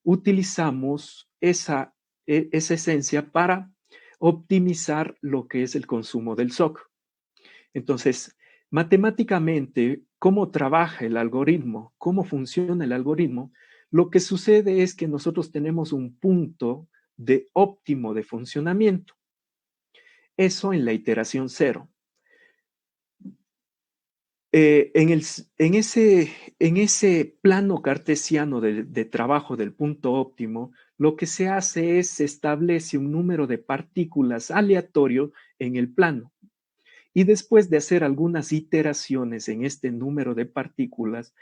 utilizamos esa esencia para optimizar lo que es el consumo del SOC. Entonces, matemáticamente, ¿cómo trabaja el algoritmo? ¿Cómo funciona el algoritmo? Lo que sucede es que nosotros tenemos un punto de óptimo de funcionamiento. Eso en la iteración 0. En ese plano cartesiano de trabajo del punto óptimo, lo que se hace es se establece un número de partículas aleatorio en el plano. Y después de hacer algunas iteraciones en este número de partículas,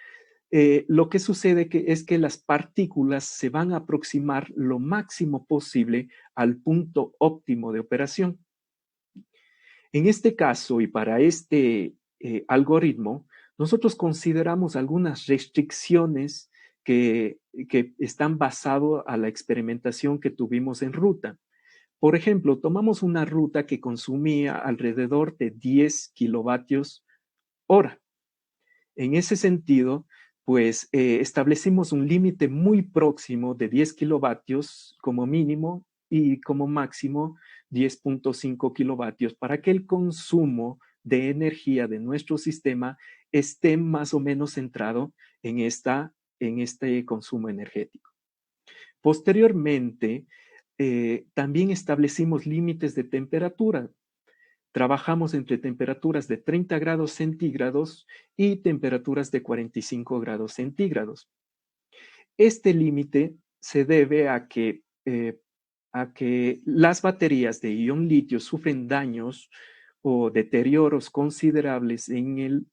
lo que sucede es que las partículas se van a aproximar lo máximo posible al punto óptimo de operación. En este caso y para este algoritmo, nosotros consideramos algunas restricciones que están basadas a la experimentación que tuvimos en ruta. Por ejemplo, tomamos una ruta que consumía alrededor de 10 kilovatios hora. En ese sentido, pues establecimos un límite muy próximo de 10 kilovatios como mínimo y como máximo 10.5 kilovatios para que el consumo de energía de nuestro sistema esté más o menos centrado en este consumo energético. Posteriormente, también establecimos límites de temperatura. Trabajamos entre temperaturas de 30 grados centígrados y temperaturas de 45 grados centígrados. Este límite se debe a que las baterías de ion litio sufren daños o deterioros considerables en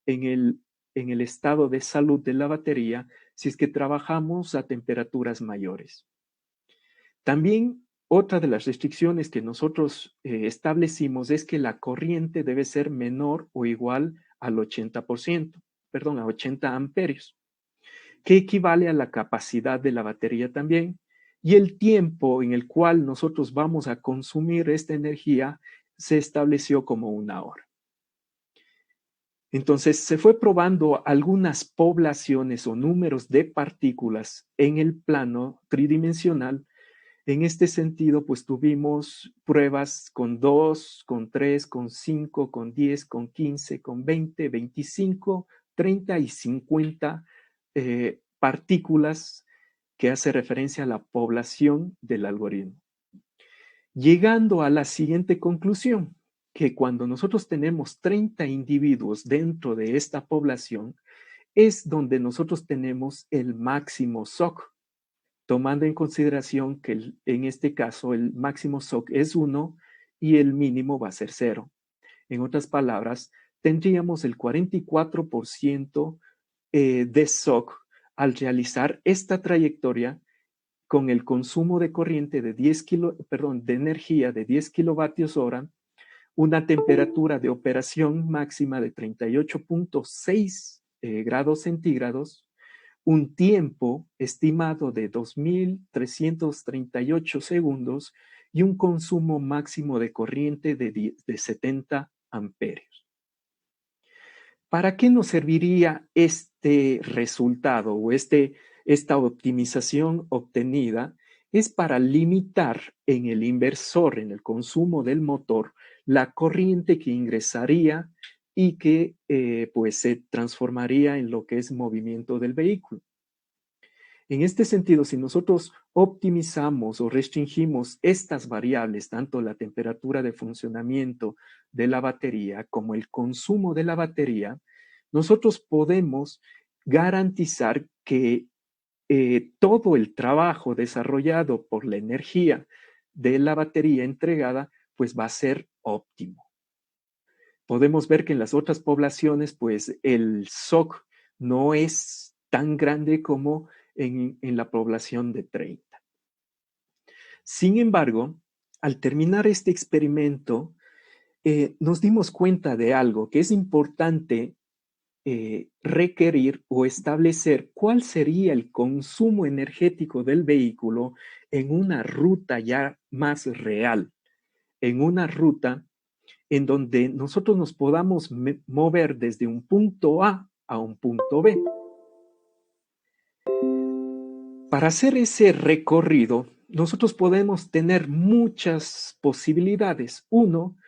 el estado de salud de la batería si es que trabajamos a temperaturas mayores. También otra de las restricciones que nosotros establecimos es que la corriente debe ser menor o igual al 80%, perdón, a 80 amperios, que equivale a la capacidad de la batería también, y el tiempo en el cual nosotros vamos a consumir esta energía se estableció como 1 hora. Entonces, se fue probando algunas poblaciones o números de partículas en el plano tridimensional. En este sentido, pues tuvimos pruebas con 2, con 3, con 5, con 10, con 15, con 20, 25, 30 y 50 partículas que hace referencia a la población del algoritmo. Llegando a la siguiente conclusión, que cuando nosotros tenemos 30 individuos dentro de esta población, es donde nosotros tenemos el máximo SOC, tomando en consideración que en este caso el máximo SOC es 1 y el mínimo va a ser 0. En otras palabras, tendríamos el 44% de SOC al realizar esta trayectoria con el consumo de corriente de de energía de 10 kilovatios hora, una temperatura de operación máxima de 38.6 grados centígrados, un tiempo estimado de 2.338 segundos y un consumo máximo de corriente de 70 amperios. ¿Para qué nos serviría este resultado o esta optimización obtenida? Es para limitar en el inversor, en el consumo del motor, la corriente que ingresaría y que pues se transformaría en lo que es movimiento del vehículo. En este sentido, si nosotros optimizamos o restringimos estas variables, tanto la temperatura de funcionamiento de la batería como el consumo de la batería, nosotros podemos garantizar que todo el trabajo desarrollado por la energía de la batería entregada, pues va a ser óptimo. Podemos ver que en las otras poblaciones, pues el SOC no es tan grande como en la población de 30. Sin embargo, al terminar este experimento, nos dimos cuenta de algo que es importante requerir o establecer cuál sería el consumo energético del vehículo en una ruta ya más real, en una ruta en donde nosotros nos podamos mover desde un punto A a un punto B. Para hacer ese recorrido, nosotros podemos tener muchas posibilidades. Uno,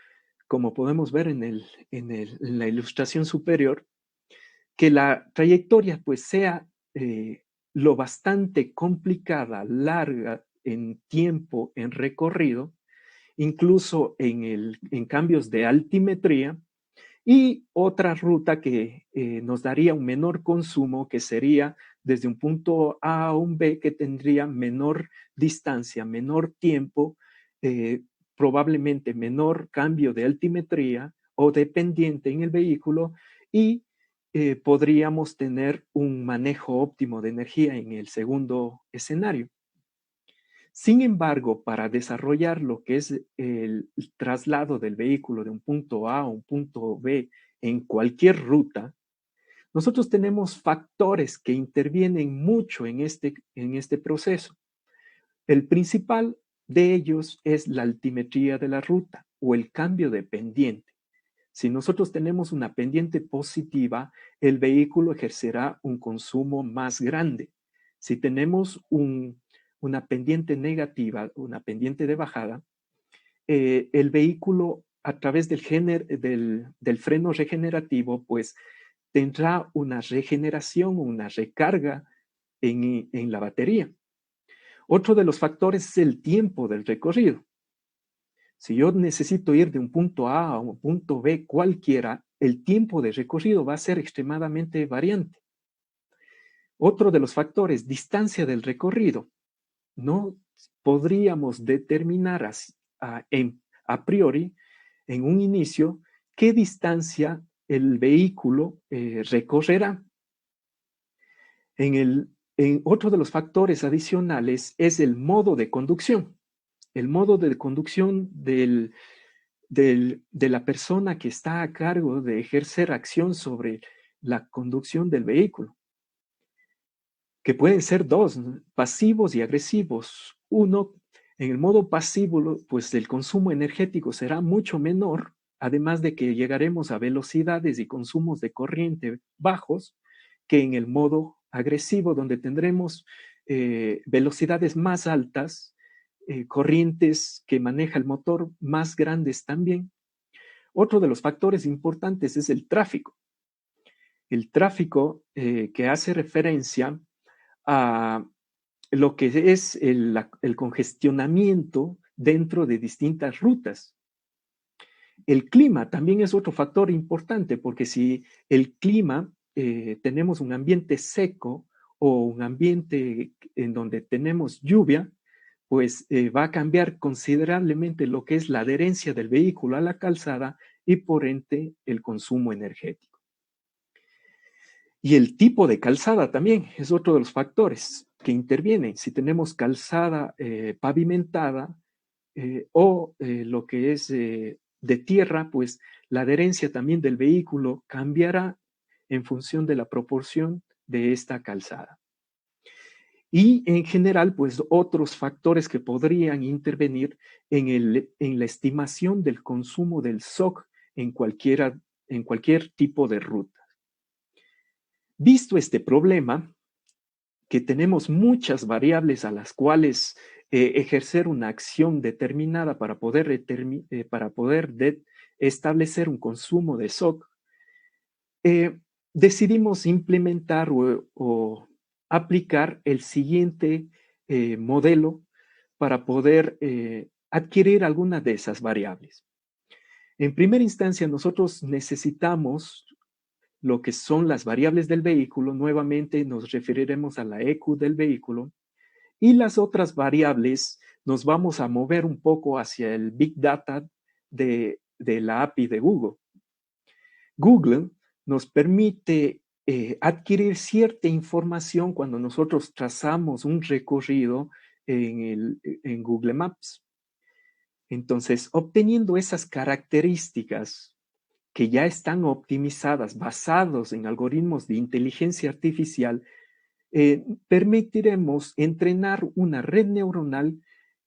como podemos ver en la ilustración superior, que la trayectoria pues sea lo bastante complicada, larga en tiempo, en recorrido, incluso en cambios de altimetría, y otra ruta que nos daría un menor consumo, que sería desde un punto A a un B, que tendría menor distancia, menor tiempo, probablemente menor cambio de altimetría o de pendiente en el vehículo, y podríamos tener un manejo óptimo de energía en el segundo escenario. Sin embargo, para desarrollar lo que es el traslado del vehículo de un punto A a un punto B en cualquier ruta, nosotros tenemos factores que intervienen mucho en este proceso. El principal de ellos es la altimetría de la ruta o el cambio de pendiente. Si nosotros tenemos una pendiente positiva, el vehículo ejercerá un consumo más grande. Si tenemos una pendiente negativa, una pendiente de bajada, el vehículo a través del freno regenerativo, pues tendrá una regeneración, una recarga en la batería. Otro de los factores es el tiempo del recorrido. Si yo necesito ir de un punto A a un punto B cualquiera, el tiempo de recorrido va a ser extremadamente variante. Otro de los factores, distancia del recorrido. No podríamos determinar a priori, en un inicio, qué distancia el vehículo recorrerá. Otro de los factores adicionales es el modo de conducción. El modo de conducción de la persona que está a cargo de ejercer acción sobre la conducción del vehículo, que pueden ser dos, pasivos y agresivos. Uno, en el modo pasivo, pues el consumo energético será mucho menor, además de que llegaremos a velocidades y consumos de corriente bajos, que en el modo agresivo, donde tendremos velocidades más altas, corrientes que maneja el motor más grandes también. Otro de los factores importantes es el tráfico. El tráfico que hace referencia a lo que es el congestionamiento dentro de distintas rutas. El clima también es otro factor importante, porque si el clima, tenemos un ambiente seco o un ambiente en donde tenemos lluvia, pues va a cambiar considerablemente lo que es la adherencia del vehículo a la calzada y por ende el consumo energético. Y el tipo de calzada también es otro de los factores que intervienen. Si tenemos calzada pavimentada o lo que es de tierra, pues la adherencia también del vehículo cambiará en función de la proporción de esta calzada. Y en general, pues otros factores que podrían intervenir en la estimación del consumo del SOC en cualquier tipo de ruta. Visto este problema, que tenemos muchas variables a las cuales ejercer una acción determinada para poder establecer un consumo de SOC, decidimos implementar o aplicar el siguiente modelo para poder adquirir alguna de esas variables. En primera instancia, nosotros necesitamos lo que son las variables del vehículo. Nuevamente nos referiremos a la EQ del vehículo, y las otras variables nos vamos a mover un poco hacia el Big Data de la API de Google. Google nos permite adquirir cierta información cuando nosotros trazamos un recorrido en Google Maps. Entonces, obteniendo esas características que ya están optimizadas, basados en algoritmos de inteligencia artificial, permitiremos entrenar una red neuronal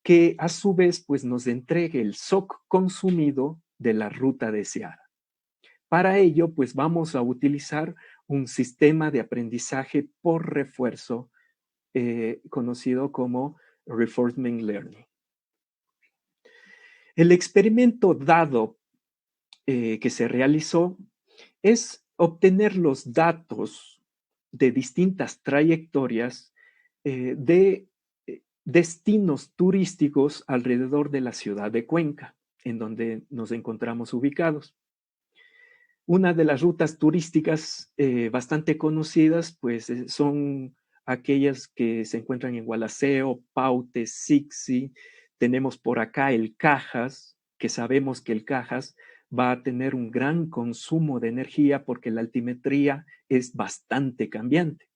que a su vez pues, nos entregue el SOC consumido de la ruta deseada. Para ello, pues vamos a utilizar un sistema de aprendizaje por refuerzo conocido como Reinforcement Learning. El experimento dado que se realizó es obtener los datos de distintas trayectorias de destinos turísticos alrededor de la ciudad de Cuenca, en donde nos encontramos ubicados. Una de las rutas turísticas bastante conocidas pues, son aquellas que se encuentran en Gualaceo, Paute, Sixi. Tenemos por acá el Cajas, que sabemos que el Cajas va a tener un gran consumo de energía porque la altimetría es bastante cambiante.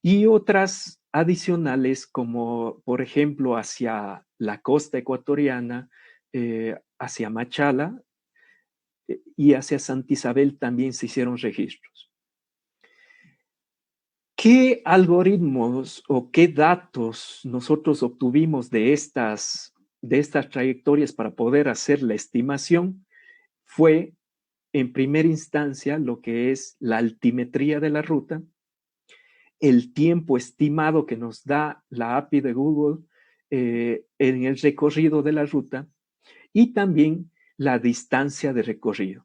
Y otras adicionales como, por ejemplo, hacia la costa ecuatoriana, hacia Machala, y hacia Santa Isabel también se hicieron registros. ¿Qué algoritmos o qué datos nosotros obtuvimos de estas trayectorias para poder hacer la estimación? Fue, en primera instancia, lo que es la altimetría de la ruta, el tiempo estimado que nos da la API de Google en el recorrido de la ruta y también la distancia de recorrido.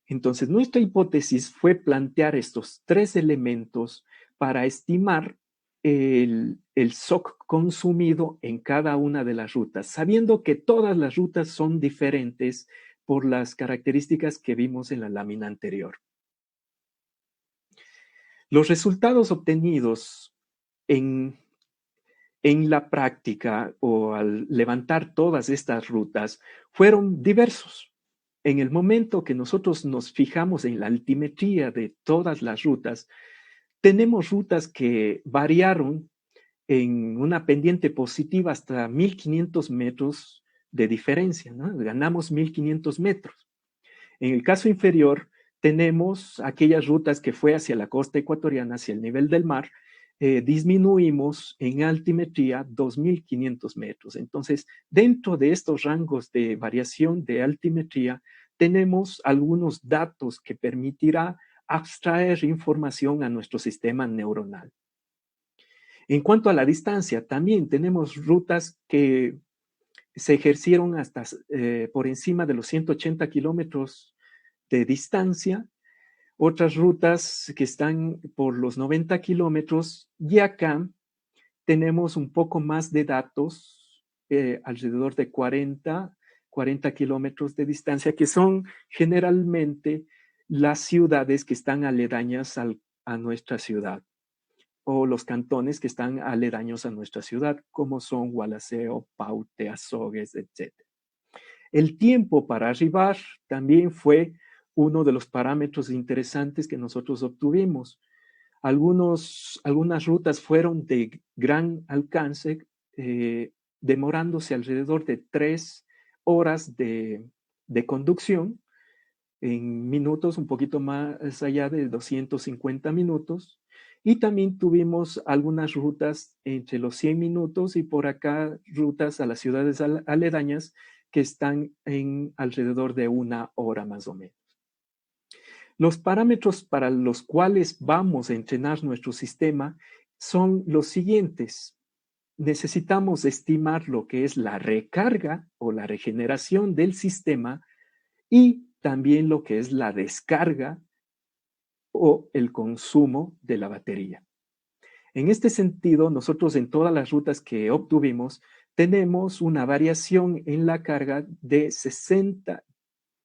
Entonces, nuestra hipótesis fue plantear estos tres elementos para estimar el SOC consumido en cada una de las rutas, sabiendo que todas las rutas son diferentes por las características que vimos en la lámina anterior. Los resultados obtenidos en la práctica o al levantar todas estas rutas fueron diversos. En el momento que nosotros nos fijamos en la altimetría de todas las rutas, tenemos rutas que variaron en una pendiente positiva hasta 1500 metros de diferencia, ¿no? Ganamos 1500 metros. En el caso inferior, tenemos aquellas rutas que fue hacia la costa ecuatoriana, hacia el nivel del mar, disminuimos en altimetría 2500 metros. Entonces, dentro de estos rangos de variación de altimetría, tenemos algunos datos que permitirá abstraer información a nuestro sistema neuronal. En cuanto a la distancia, también tenemos rutas que se ejercieron hasta por encima de los 180 kilómetros de distancia, otras rutas que están por los 90 kilómetros, y acá tenemos un poco más de datos, alrededor de 40 kilómetros de distancia, que son generalmente las ciudades que están aledañas a nuestra ciudad, o los cantones que están aledaños a nuestra ciudad, como son Gualaceo, Paute, Azogues, etc. El tiempo para arribar también fue uno de los parámetros interesantes que nosotros obtuvimos. Algunas rutas fueron de gran alcance, demorándose alrededor de 3 horas de conducción, en minutos un poquito más allá de 250 minutos. Y también tuvimos algunas rutas entre los 100 minutos y por acá rutas a las ciudades aledañas que están en alrededor de 1 hora más o menos. Los parámetros para los cuales vamos a entrenar nuestro sistema son los siguientes. Necesitamos estimar lo que es la recarga o la regeneración del sistema y también lo que es la descarga o el consumo de la batería. En este sentido, nosotros en todas las rutas que obtuvimos tenemos una variación en la carga de 60,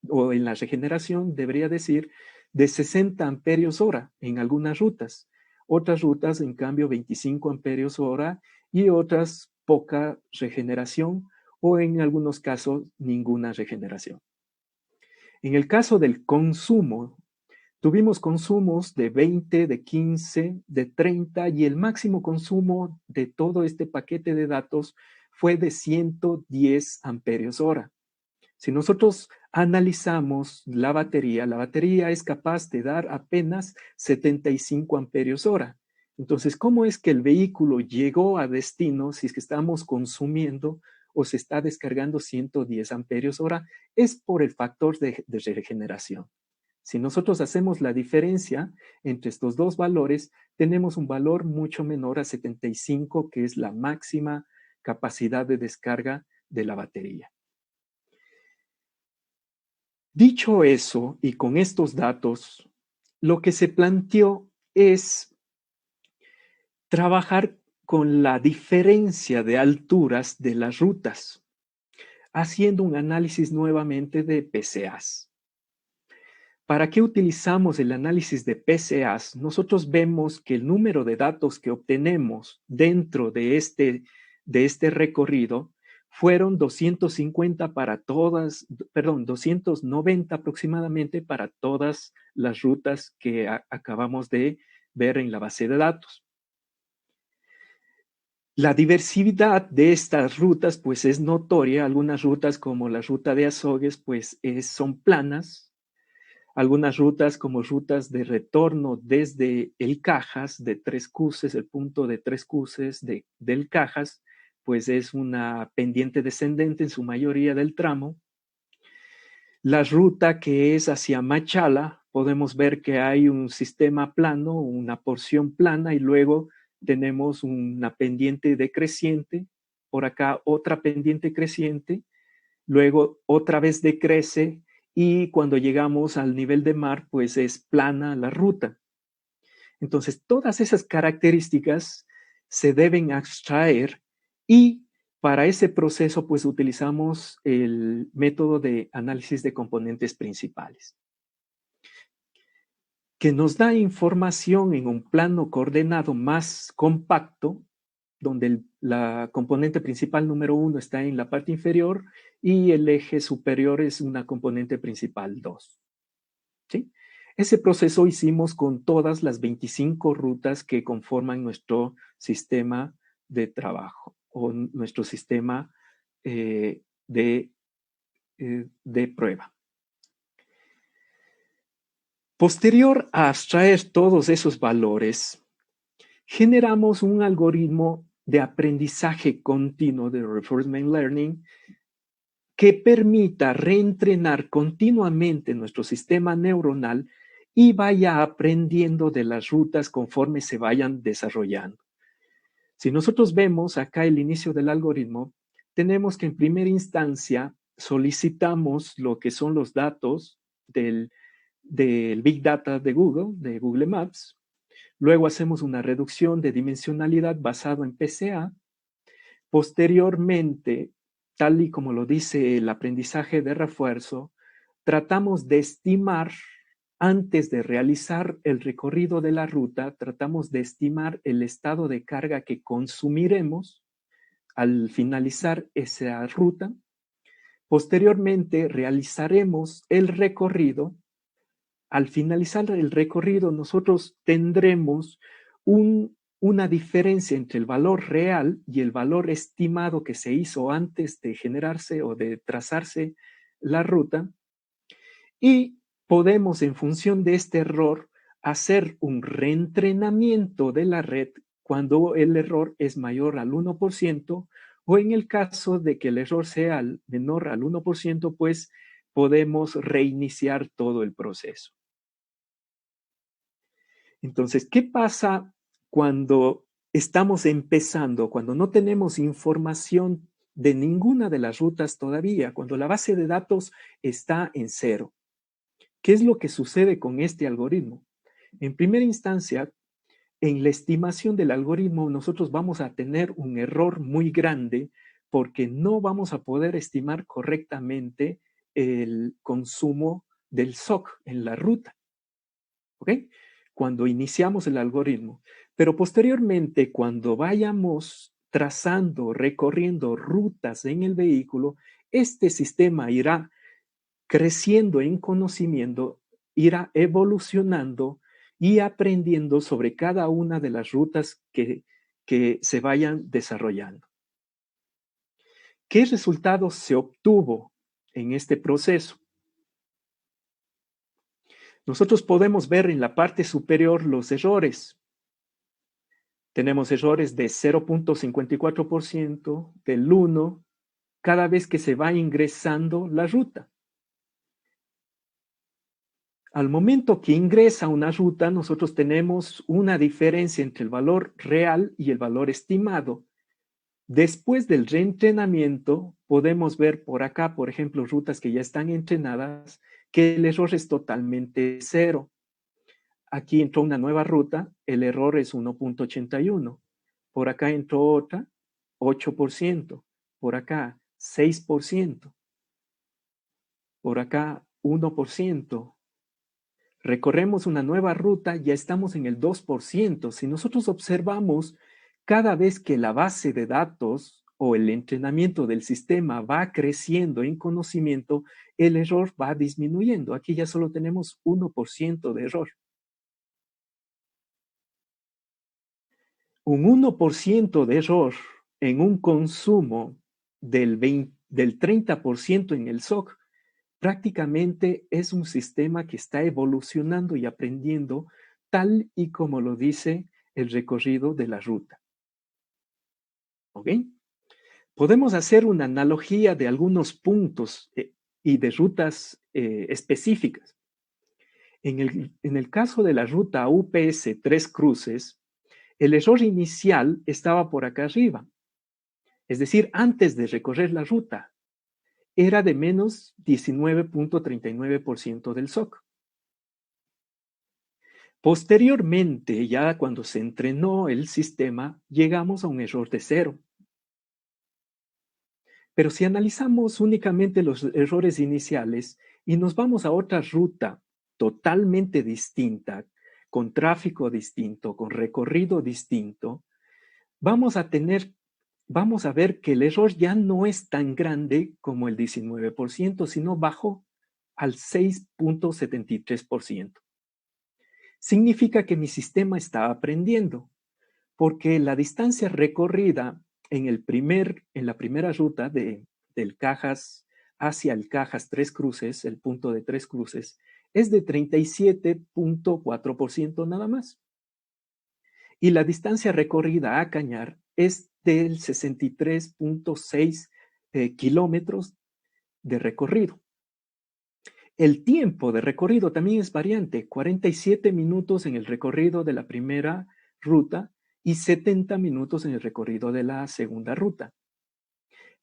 o en la regeneración, debería decir, de 60 amperios hora en algunas rutas. Otras rutas, en cambio, 25 amperios hora y otras poca regeneración o en algunos casos ninguna regeneración. En el caso del consumo, tuvimos consumos de 20, de 15, de 30 y el máximo consumo de todo este paquete de datos fue de 110 amperios hora. Si nosotros analizamos la batería es capaz de dar apenas 75 amperios hora. Entonces, ¿cómo es que el vehículo llegó a destino si es que estamos consumiendo o se está descargando 110 amperios hora? Es por el factor de regeneración. Si nosotros hacemos la diferencia entre estos dos valores, tenemos un valor mucho menor a 75, que es la máxima capacidad de descarga de la batería. Dicho eso, y con estos datos, lo que se planteó es trabajar con la diferencia de alturas de las rutas, haciendo un análisis nuevamente de PCAs. ¿Para qué utilizamos el análisis de PCAs? Nosotros vemos que el número de datos que obtenemos dentro de este recorrido fueron 250 para todas, 290 aproximadamente para todas las rutas que acabamos de ver en la base de datos. La diversidad de estas rutas pues es notoria. Algunas rutas como la ruta de Azogues pues son planas. Algunas rutas como rutas de retorno desde el Cajas de Tres Cruces, el punto de Tres Cruces del Cajas, pues es una pendiente descendente en su mayoría del tramo. La ruta que es hacia Machala, podemos ver que hay un sistema plano, una porción plana y luego tenemos una pendiente decreciente, por acá otra pendiente creciente, luego otra vez decrece y cuando llegamos al nivel de mar, pues es plana la ruta. Entonces, todas esas características se deben extraer y para ese proceso, pues utilizamos el método de análisis de componentes principales, que nos da información en un plano coordenado más compacto, donde la componente principal número 1 está en la parte inferior y el eje superior es una componente principal 2. ¿Sí? Ese proceso hicimos con todas las 25 rutas que conforman nuestro sistema de trabajo o nuestro sistema de prueba. Posterior a extraer todos esos valores, generamos un algoritmo de aprendizaje continuo de reinforcement learning que permita reentrenar continuamente nuestro sistema neuronal y vaya aprendiendo de las rutas conforme se vayan desarrollando. Si nosotros vemos acá el inicio del algoritmo, tenemos que en primera instancia solicitamos lo que son los datos del Big Data de Google Maps. Luego hacemos una reducción de dimensionalidad basado en PCA. Posteriormente, tal y como lo dice el aprendizaje de refuerzo, tratamos de estimar, antes de realizar el recorrido de la ruta, tratamos de estimar el estado de carga que consumiremos al finalizar esa ruta. Posteriormente, realizaremos el recorrido. Al finalizar el recorrido, nosotros tendremos una diferencia entre el valor real y el valor estimado que se hizo antes de generarse o de trazarse la ruta y podemos, en función de este error, hacer un reentrenamiento de la red cuando el error es mayor al 1% o en el caso de que el error sea menor al 1%, pues podemos reiniciar todo el proceso. Entonces, ¿qué pasa cuando estamos empezando, cuando no tenemos información de ninguna de las rutas todavía, cuando la base de datos está en cero? ¿Qué es lo que sucede con este algoritmo? En primera instancia, en la estimación del algoritmo, nosotros vamos a tener un error muy grande porque no vamos a poder estimar correctamente el consumo del SOC en la ruta. ¿Ok? Cuando iniciamos el algoritmo. Pero posteriormente, cuando vayamos trazando, recorriendo rutas en el vehículo, este sistema irá creciendo en conocimiento, irá evolucionando y aprendiendo sobre cada una de las rutas que se vayan desarrollando. ¿Qué resultados se obtuvo en este proceso? Nosotros podemos ver en la parte superior los errores. Tenemos errores de 0.54%, del 1%, cada vez que se va ingresando la ruta. Al momento que ingresa una ruta, nosotros tenemos una diferencia entre el valor real y el valor estimado. Después del reentrenamiento, podemos ver por acá, por ejemplo, rutas que ya están entrenadas, que el error es totalmente cero. Aquí entró una nueva ruta, el error es 1.81. Por acá entró otra, 8%. Por acá, 6%. Por acá, 1%. Recorremos una nueva ruta, ya estamos en el 2%. Si nosotros observamos, cada vez que la base de datos o el entrenamiento del sistema va creciendo en conocimiento, el error va disminuyendo. Aquí ya solo tenemos 1% de error. Un 1% de error en un consumo del 30% en el SOC prácticamente es un sistema que está evolucionando y aprendiendo tal y como lo dice el recorrido de la ruta. ¿Ok? Podemos hacer una analogía de algunos puntos y de rutas específicas. En el caso de la ruta UPS 3 Cruces, el error inicial estaba por acá arriba. Es decir, antes de recorrer la ruta, era de menos 19.39% del SOC. Posteriormente, ya cuando se entrenó el sistema, llegamos a un error de 0. Pero si analizamos únicamente los errores iniciales y nos vamos a otra ruta totalmente distinta, con tráfico distinto, con recorrido distinto, vamos a ver que el error ya no es tan grande como el 19%, sino bajó al 6.73%. Significa que mi sistema está aprendiendo, porque la distancia recorrida en la primera ruta del Cajas hacia el Cajas 3 Cruces, el punto de 3 Cruces, es de 37.4% nada más. Y la distancia recorrida a Cañar es del 63.6 kilómetros de recorrido. El tiempo de recorrido también es variante, 47 minutos en el recorrido de la primera ruta y 70 minutos en el recorrido de la segunda ruta.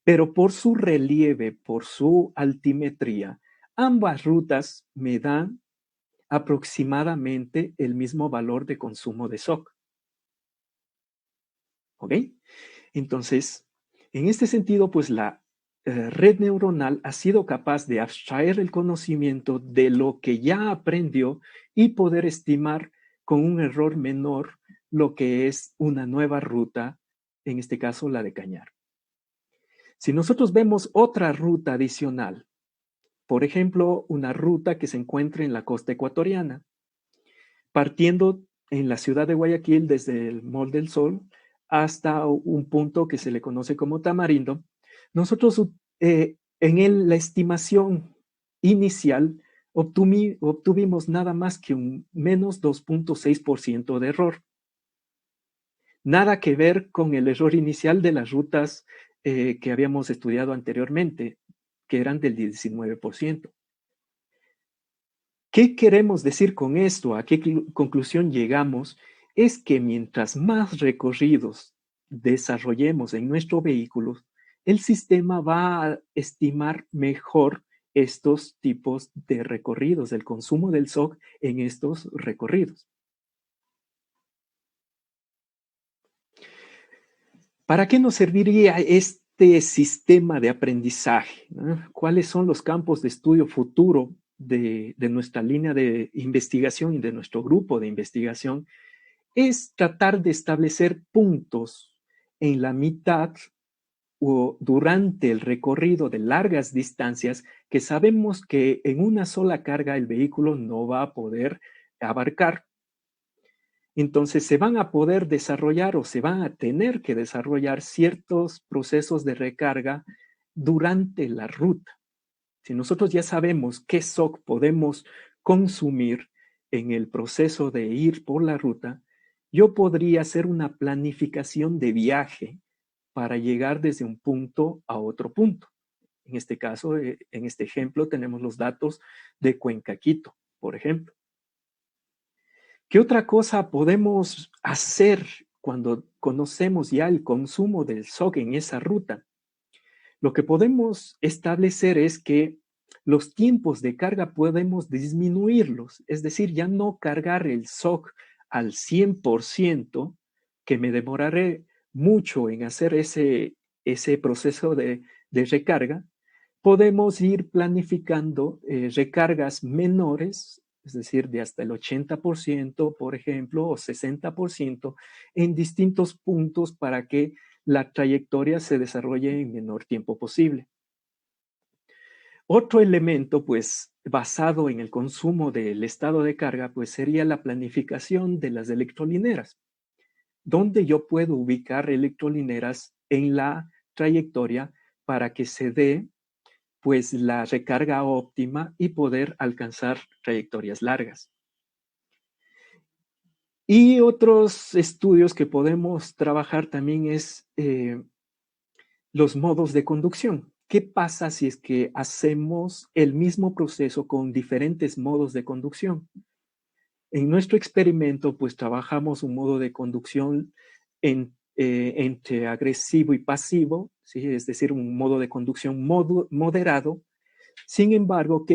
Pero por su relieve, por su altimetría, ambas rutas me dan aproximadamente el mismo valor de consumo de SOC. ¿Ok? Entonces, en este sentido, pues la red neuronal ha sido capaz de abstraer el conocimiento de lo que ya aprendió y poder estimar con un error menor lo que es una nueva ruta, en este caso la de Cañar. Si nosotros vemos otra ruta adicional, por ejemplo, una ruta que se encuentra en la costa ecuatoriana, partiendo en la ciudad de Guayaquil desde el Mall del Sol hasta un punto que se le conoce como Tamarindo, nosotros en la estimación inicial obtuvimos nada más que un menos 2.6% de error. Nada que ver con el error inicial de las rutas que habíamos estudiado anteriormente, que eran del 19%. ¿Qué queremos decir con esto? ¿A qué conclusión llegamos? Es que mientras más recorridos desarrollemos en nuestro vehículo, el sistema va a estimar mejor estos tipos de recorridos, el consumo del SOC en estos recorridos. ¿Para qué nos serviría este sistema de aprendizaje? ¿Cuáles son los campos de estudio futuro de nuestra línea de investigación y de nuestro grupo de investigación? Es tratar de establecer puntos en la mitad o durante el recorrido de largas distancias que sabemos que en una sola carga el vehículo no va a poder abarcar. Entonces se van a poder desarrollar o se van a tener que desarrollar ciertos procesos de recarga durante la ruta. Si nosotros ya sabemos qué SOC podemos consumir en el proceso de ir por la ruta, yo podría hacer una planificación de viaje para llegar desde un punto a otro punto. En este caso, en este ejemplo, tenemos los datos de Cuenca-Quito, por ejemplo. ¿Qué otra cosa podemos hacer cuando conocemos ya el consumo del SOC en esa ruta? Lo que podemos establecer es que los tiempos de carga podemos disminuirlos, es decir, ya no cargar el SOC al 100%, que me demoraré mucho en hacer ese proceso de recarga. Podemos ir planificando recargas menores, es decir, de hasta el 80%, por ejemplo, o 60% en distintos puntos para que la trayectoria se desarrolle en menor tiempo posible. Otro elemento, pues, basado en el consumo del estado de carga, pues sería la planificación de las electrolineras, donde yo puedo ubicar electrolineras en la trayectoria para que se dé, pues, la recarga óptima y poder alcanzar trayectorias largas. Y otros estudios que podemos trabajar también es los modos de conducción. ¿Qué pasa si es que hacemos el mismo proceso con diferentes modos de conducción? En nuestro experimento, pues trabajamos un modo de conducción entre agresivo y pasivo, ¿sí? Es decir, un modo de conducción moderado. Sin embargo,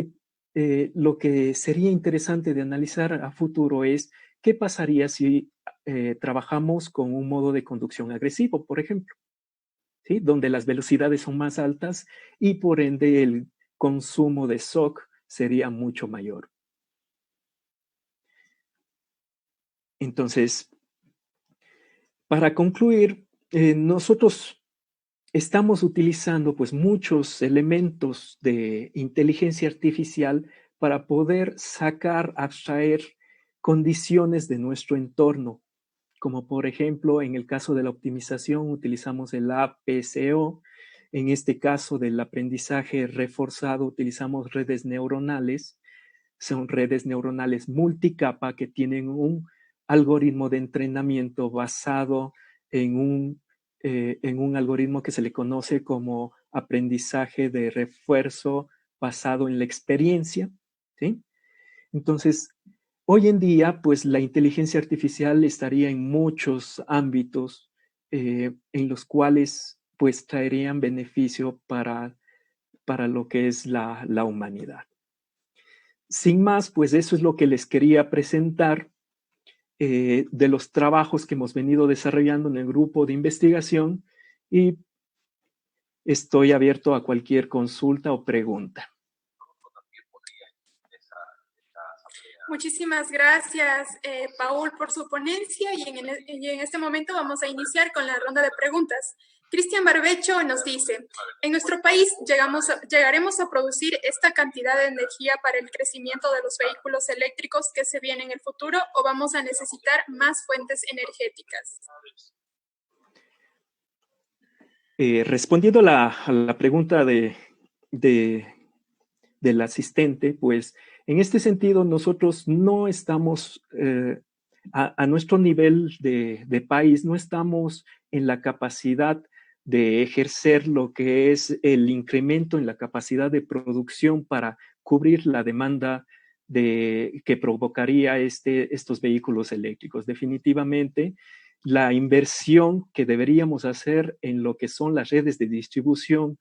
lo que sería interesante de analizar a futuro es qué pasaría si trabajamos con un modo de conducción agresivo, por ejemplo. ¿Sí? Donde las velocidades son más altas y por ende el consumo de SOC sería mucho mayor. Entonces, para concluir, nosotros estamos utilizando pues muchos elementos de inteligencia artificial para poder abstraer condiciones de nuestro entorno, como por ejemplo en el caso de la optimización utilizamos el APCO, en este caso del aprendizaje reforzado utilizamos redes neuronales, son redes neuronales multicapa que tienen un algoritmo de entrenamiento basado en un algoritmo que se le conoce como aprendizaje de refuerzo basado en la experiencia, ¿sí? Entonces, hoy en día, pues la inteligencia artificial estaría en muchos ámbitos en los cuales pues traerían beneficio para lo que es la humanidad. Sin más, pues eso es lo que les quería presentar de los trabajos que hemos venido desarrollando en el grupo de investigación y estoy abierto a cualquier consulta o pregunta. Muchísimas gracias, Paul, por su ponencia y en este momento vamos a iniciar con la ronda de preguntas. Cristian Barbecho nos dice, en nuestro país llegaremos a producir esta cantidad de energía para el crecimiento de los vehículos eléctricos que se viene en el futuro o vamos a necesitar más fuentes energéticas. Respondiendo a la pregunta del asistente, pues en este sentido nosotros no estamos, a nuestro nivel de país, no estamos en la capacidad de ejercer lo que es el incremento en la capacidad de producción para cubrir la demanda que provocaría estos vehículos eléctricos. Definitivamente, la inversión que deberíamos hacer en lo que son las redes de distribución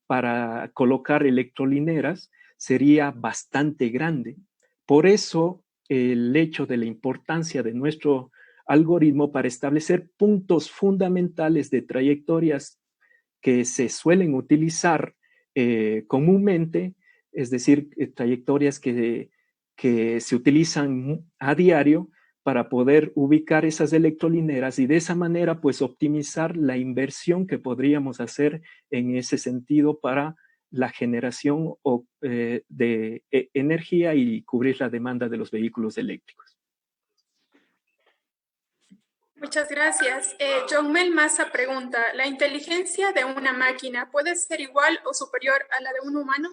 para colocar electrolineras sería bastante grande. Por eso, el hecho de la importancia de nuestro algoritmo para establecer puntos fundamentales de trayectorias que se suelen utilizar comúnmente, es decir, trayectorias que se utilizan a diario para poder ubicar esas electrolineras y de esa manera pues optimizar la inversión que podríamos hacer en ese sentido para la generación de energía y cubrir la demanda de los vehículos eléctricos. Muchas gracias. John Mel Massa pregunta, ¿la inteligencia de una máquina puede ser igual o superior a la de un humano?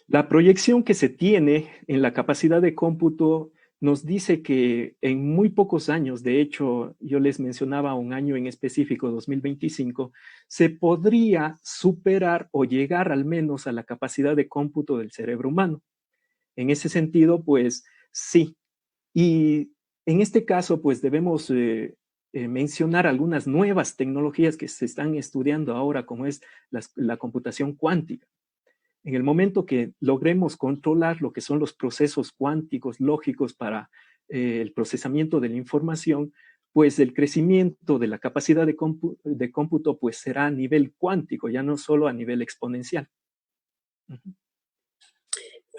La proyección que se tiene en la capacidad de cómputo nos dice que en muy pocos años, de hecho, yo les mencionaba un año en específico, 2025, se podría superar o llegar al menos a la capacidad de cómputo del cerebro humano. En ese sentido, pues sí. Y en este caso, pues debemos mencionar algunas nuevas tecnologías que se están estudiando ahora, como es la computación cuántica. En el momento que logremos controlar lo que son los procesos cuánticos lógicos para el procesamiento de la información, pues el crecimiento de la capacidad de cómputo pues será a nivel cuántico, ya no solo a nivel exponencial.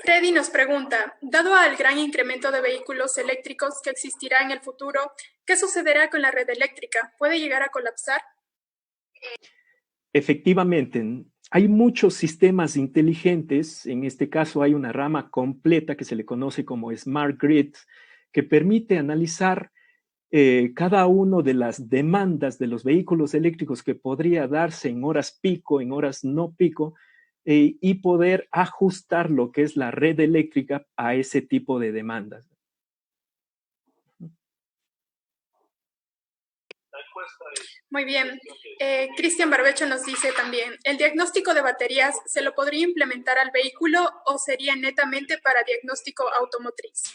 Freddy nos pregunta, dado el gran incremento de vehículos eléctricos que existirá en el futuro, ¿qué sucederá con la red eléctrica? ¿Puede llegar a colapsar? Efectivamente, hay muchos sistemas inteligentes, en este caso hay una rama completa que se le conoce como Smart Grid, que permite analizar cada una de las demandas de los vehículos eléctricos que podría darse en horas pico, en horas no pico, y poder ajustar lo que es la red eléctrica a ese tipo de demandas. Muy bien. Cristian Barbecho nos dice también, ¿el diagnóstico de baterías se lo podría implementar al vehículo o sería netamente para diagnóstico automotriz?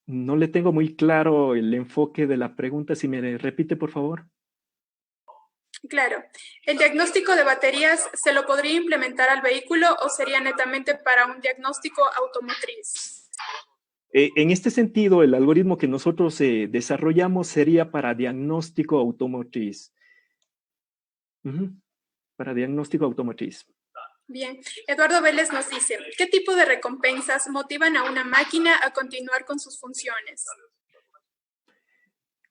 No le tengo muy claro el enfoque de la pregunta. Si me repite, por favor. Claro. ¿El diagnóstico de baterías se lo podría implementar al vehículo o sería netamente para un diagnóstico automotriz? En este sentido, el algoritmo que nosotros desarrollamos sería para diagnóstico automotriz. Para diagnóstico automotriz. Bien. Eduardo Vélez nos dice, ¿qué tipo de recompensas motivan a una máquina a continuar con sus funciones?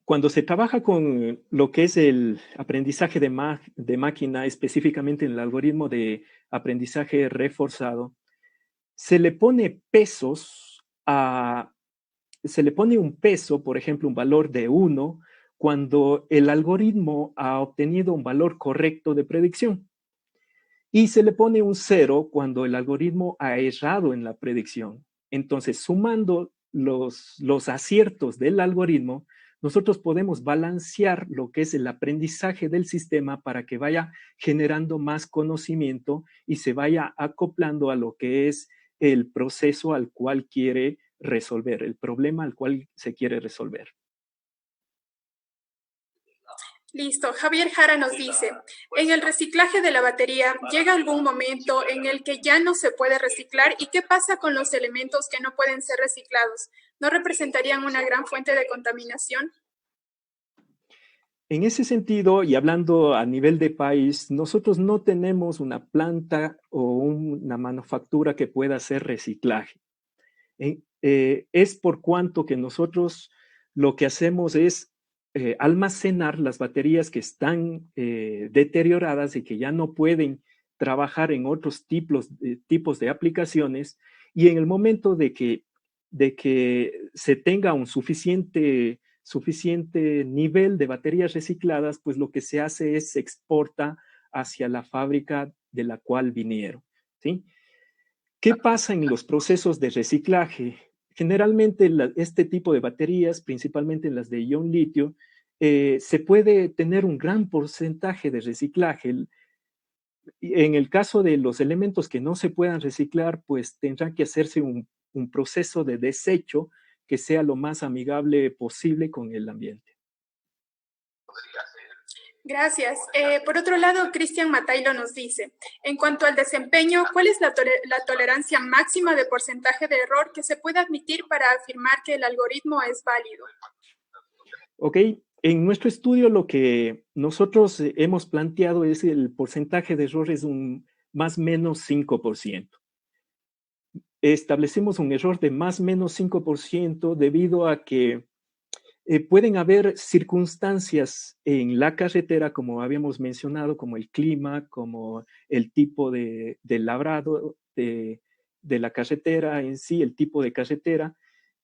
Cuando se trabaja con lo que es el aprendizaje de máquina, específicamente en el algoritmo de aprendizaje reforzado, se le pone pesos se le pone un peso, por ejemplo, un valor de 1, cuando el algoritmo ha obtenido un valor correcto de predicción. Y se le pone un 0 cuando el algoritmo ha errado en la predicción. Entonces, sumando los aciertos del algoritmo, nosotros podemos balancear lo que es el aprendizaje del sistema para que vaya generando más conocimiento y se vaya acoplando a lo que es el proceso al cual quiere resolver, el problema al cual se quiere resolver. Listo. Javier Jara nos dice, en el reciclaje de la batería, ¿llega algún momento en el que ya no se puede reciclar? ¿Y qué pasa con los elementos que no pueden ser reciclados? ¿No representarían una gran fuente de contaminación? En ese sentido, y hablando a nivel de país, nosotros no tenemos una planta o una manufactura que pueda hacer reciclaje. Es por cuanto que nosotros lo que hacemos es almacenar las baterías que están deterioradas y que ya no pueden trabajar en otros tipos de aplicaciones, y en el momento de que se tenga un suficiente nivel de baterías recicladas, pues lo que se hace es se exporta hacia la fábrica de la cual vinieron, ¿sí? ¿Qué pasa en los procesos de reciclaje? Generalmente este tipo de baterías, principalmente las de ion litio, se puede tener un gran porcentaje de reciclaje. en el caso de los elementos que no se puedan reciclar, pues tendrá que hacerse un proceso de desecho que sea lo más amigable posible con el ambiente. Gracias. Por otro lado, Cristian Matailo nos dice, en cuanto al desempeño, ¿cuál es la tolerancia máxima de porcentaje de error que se puede admitir para afirmar que el algoritmo es válido? Ok, en nuestro estudio lo que nosotros hemos planteado es el porcentaje de error es un más o menos 5%. Establecemos un error de más o menos 5% debido a que pueden haber circunstancias en la carretera, como habíamos mencionado, como el clima, como el tipo de labrado de la carretera en sí, el tipo de carretera,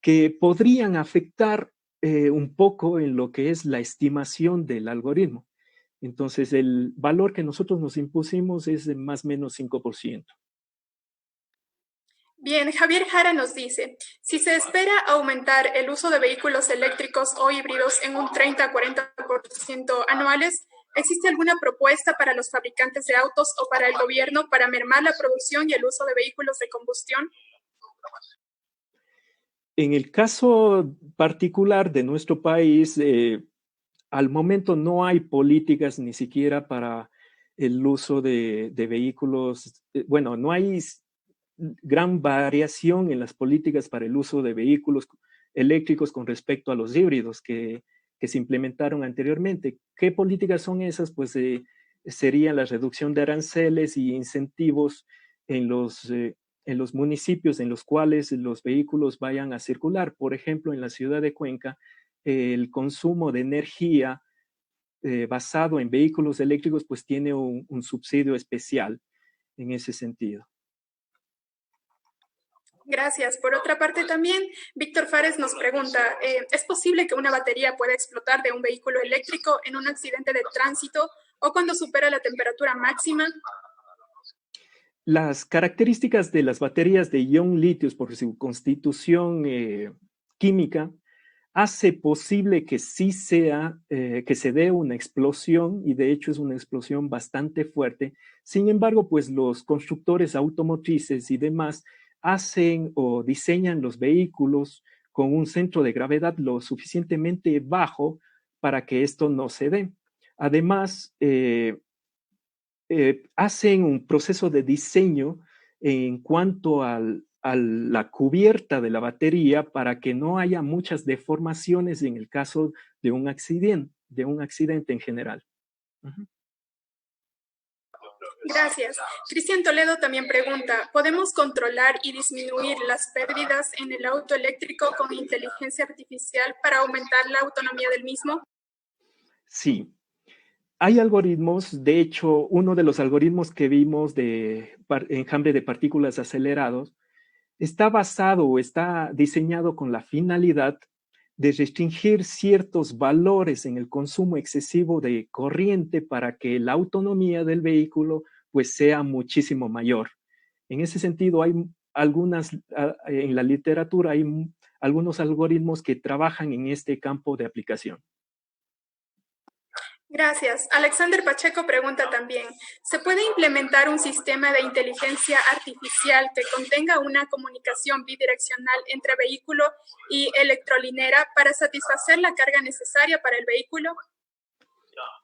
que podrían afectar un poco en lo que es la estimación del algoritmo. Entonces, el valor que nosotros nos impusimos es de más o menos 5%. Bien, Javier Jara nos dice, si se espera aumentar el uso de vehículos eléctricos o híbridos en un 30-40% anuales, ¿existe alguna propuesta para los fabricantes de autos o para el gobierno para mermar la producción y el uso de vehículos de combustión? En el caso particular de nuestro país, al momento no hay políticas ni siquiera para el uso de vehículos. Bueno, no hay gran variación en las políticas para el uso de vehículos eléctricos con respecto a los híbridos que se implementaron anteriormente. ¿Qué políticas son esas? Pues sería la reducción de aranceles y incentivos en los municipios en los cuales los vehículos vayan a circular. Por ejemplo, en la ciudad de Cuenca, el consumo de energía basado en vehículos eléctricos pues tiene un subsidio especial en ese sentido. Gracias. Por otra parte también, Víctor Fares nos pregunta, ¿es posible que una batería pueda explotar de un vehículo eléctrico en un accidente de tránsito o cuando supera la temperatura máxima? Las características de las baterías de ion litios por su constitución química hace posible que sí sea, que se dé una explosión, y de hecho es una explosión bastante fuerte. Sin embargo, pues los constructores automotrices y demás hacen o diseñan los vehículos con un centro de gravedad lo suficientemente bajo para que esto no se dé. Además, hacen un proceso de diseño en cuanto a la cubierta de la batería para que no haya muchas deformaciones en el caso de un accidente en general. Uh-huh. Gracias. Cristian Toledo también pregunta, ¿podemos controlar y disminuir las pérdidas en el auto eléctrico con inteligencia artificial para aumentar la autonomía del mismo? Sí. Hay algoritmos, de hecho, uno de los algoritmos que vimos de enjambre de partículas acelerados está basado o está diseñado con la finalidad de restringir ciertos valores en el consumo excesivo de corriente para que la autonomía del vehículo pues sea muchísimo mayor. En ese sentido, hay en la literatura hay algunos algoritmos que trabajan en este campo de aplicación. Gracias. Alexander Pacheco pregunta también, ¿se puede implementar un sistema de inteligencia artificial que contenga una comunicación bidireccional entre vehículo y electrolinera para satisfacer la carga necesaria para el vehículo?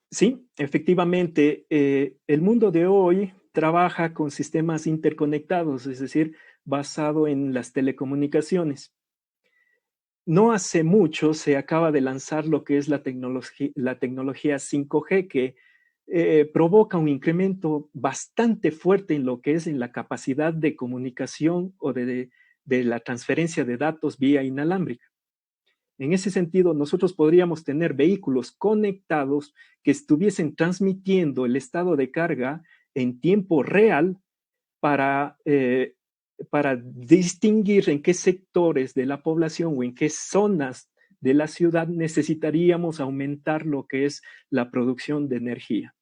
Sí, efectivamente, el mundo de hoy trabaja con sistemas interconectados, es decir, basado en las telecomunicaciones. No hace mucho se acaba de lanzar lo que es la tecnología 5G, que provoca un incremento bastante fuerte en lo que es en la capacidad de comunicación o de la transferencia de datos vía inalámbrica. En ese sentido, nosotros podríamos tener vehículos conectados que estuviesen transmitiendo el estado de carga en tiempo real para distinguir en qué sectores de la población o en qué zonas de la ciudad necesitaríamos aumentar lo que es la producción de energía.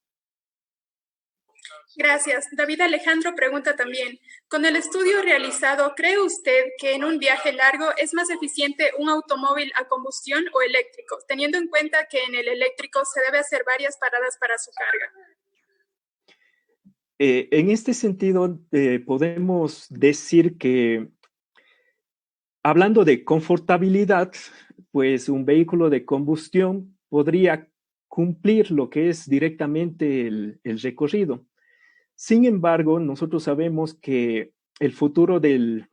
Gracias. David Alejandro pregunta también, con el estudio realizado, ¿cree usted que en un viaje largo es más eficiente un automóvil a combustión o eléctrico, teniendo en cuenta que en el eléctrico se debe hacer varias paradas para su carga? En este sentido, podemos decir que, hablando de confortabilidad, pues un vehículo de combustión podría cumplir lo que es directamente el recorrido. Sin embargo, nosotros sabemos que el futuro de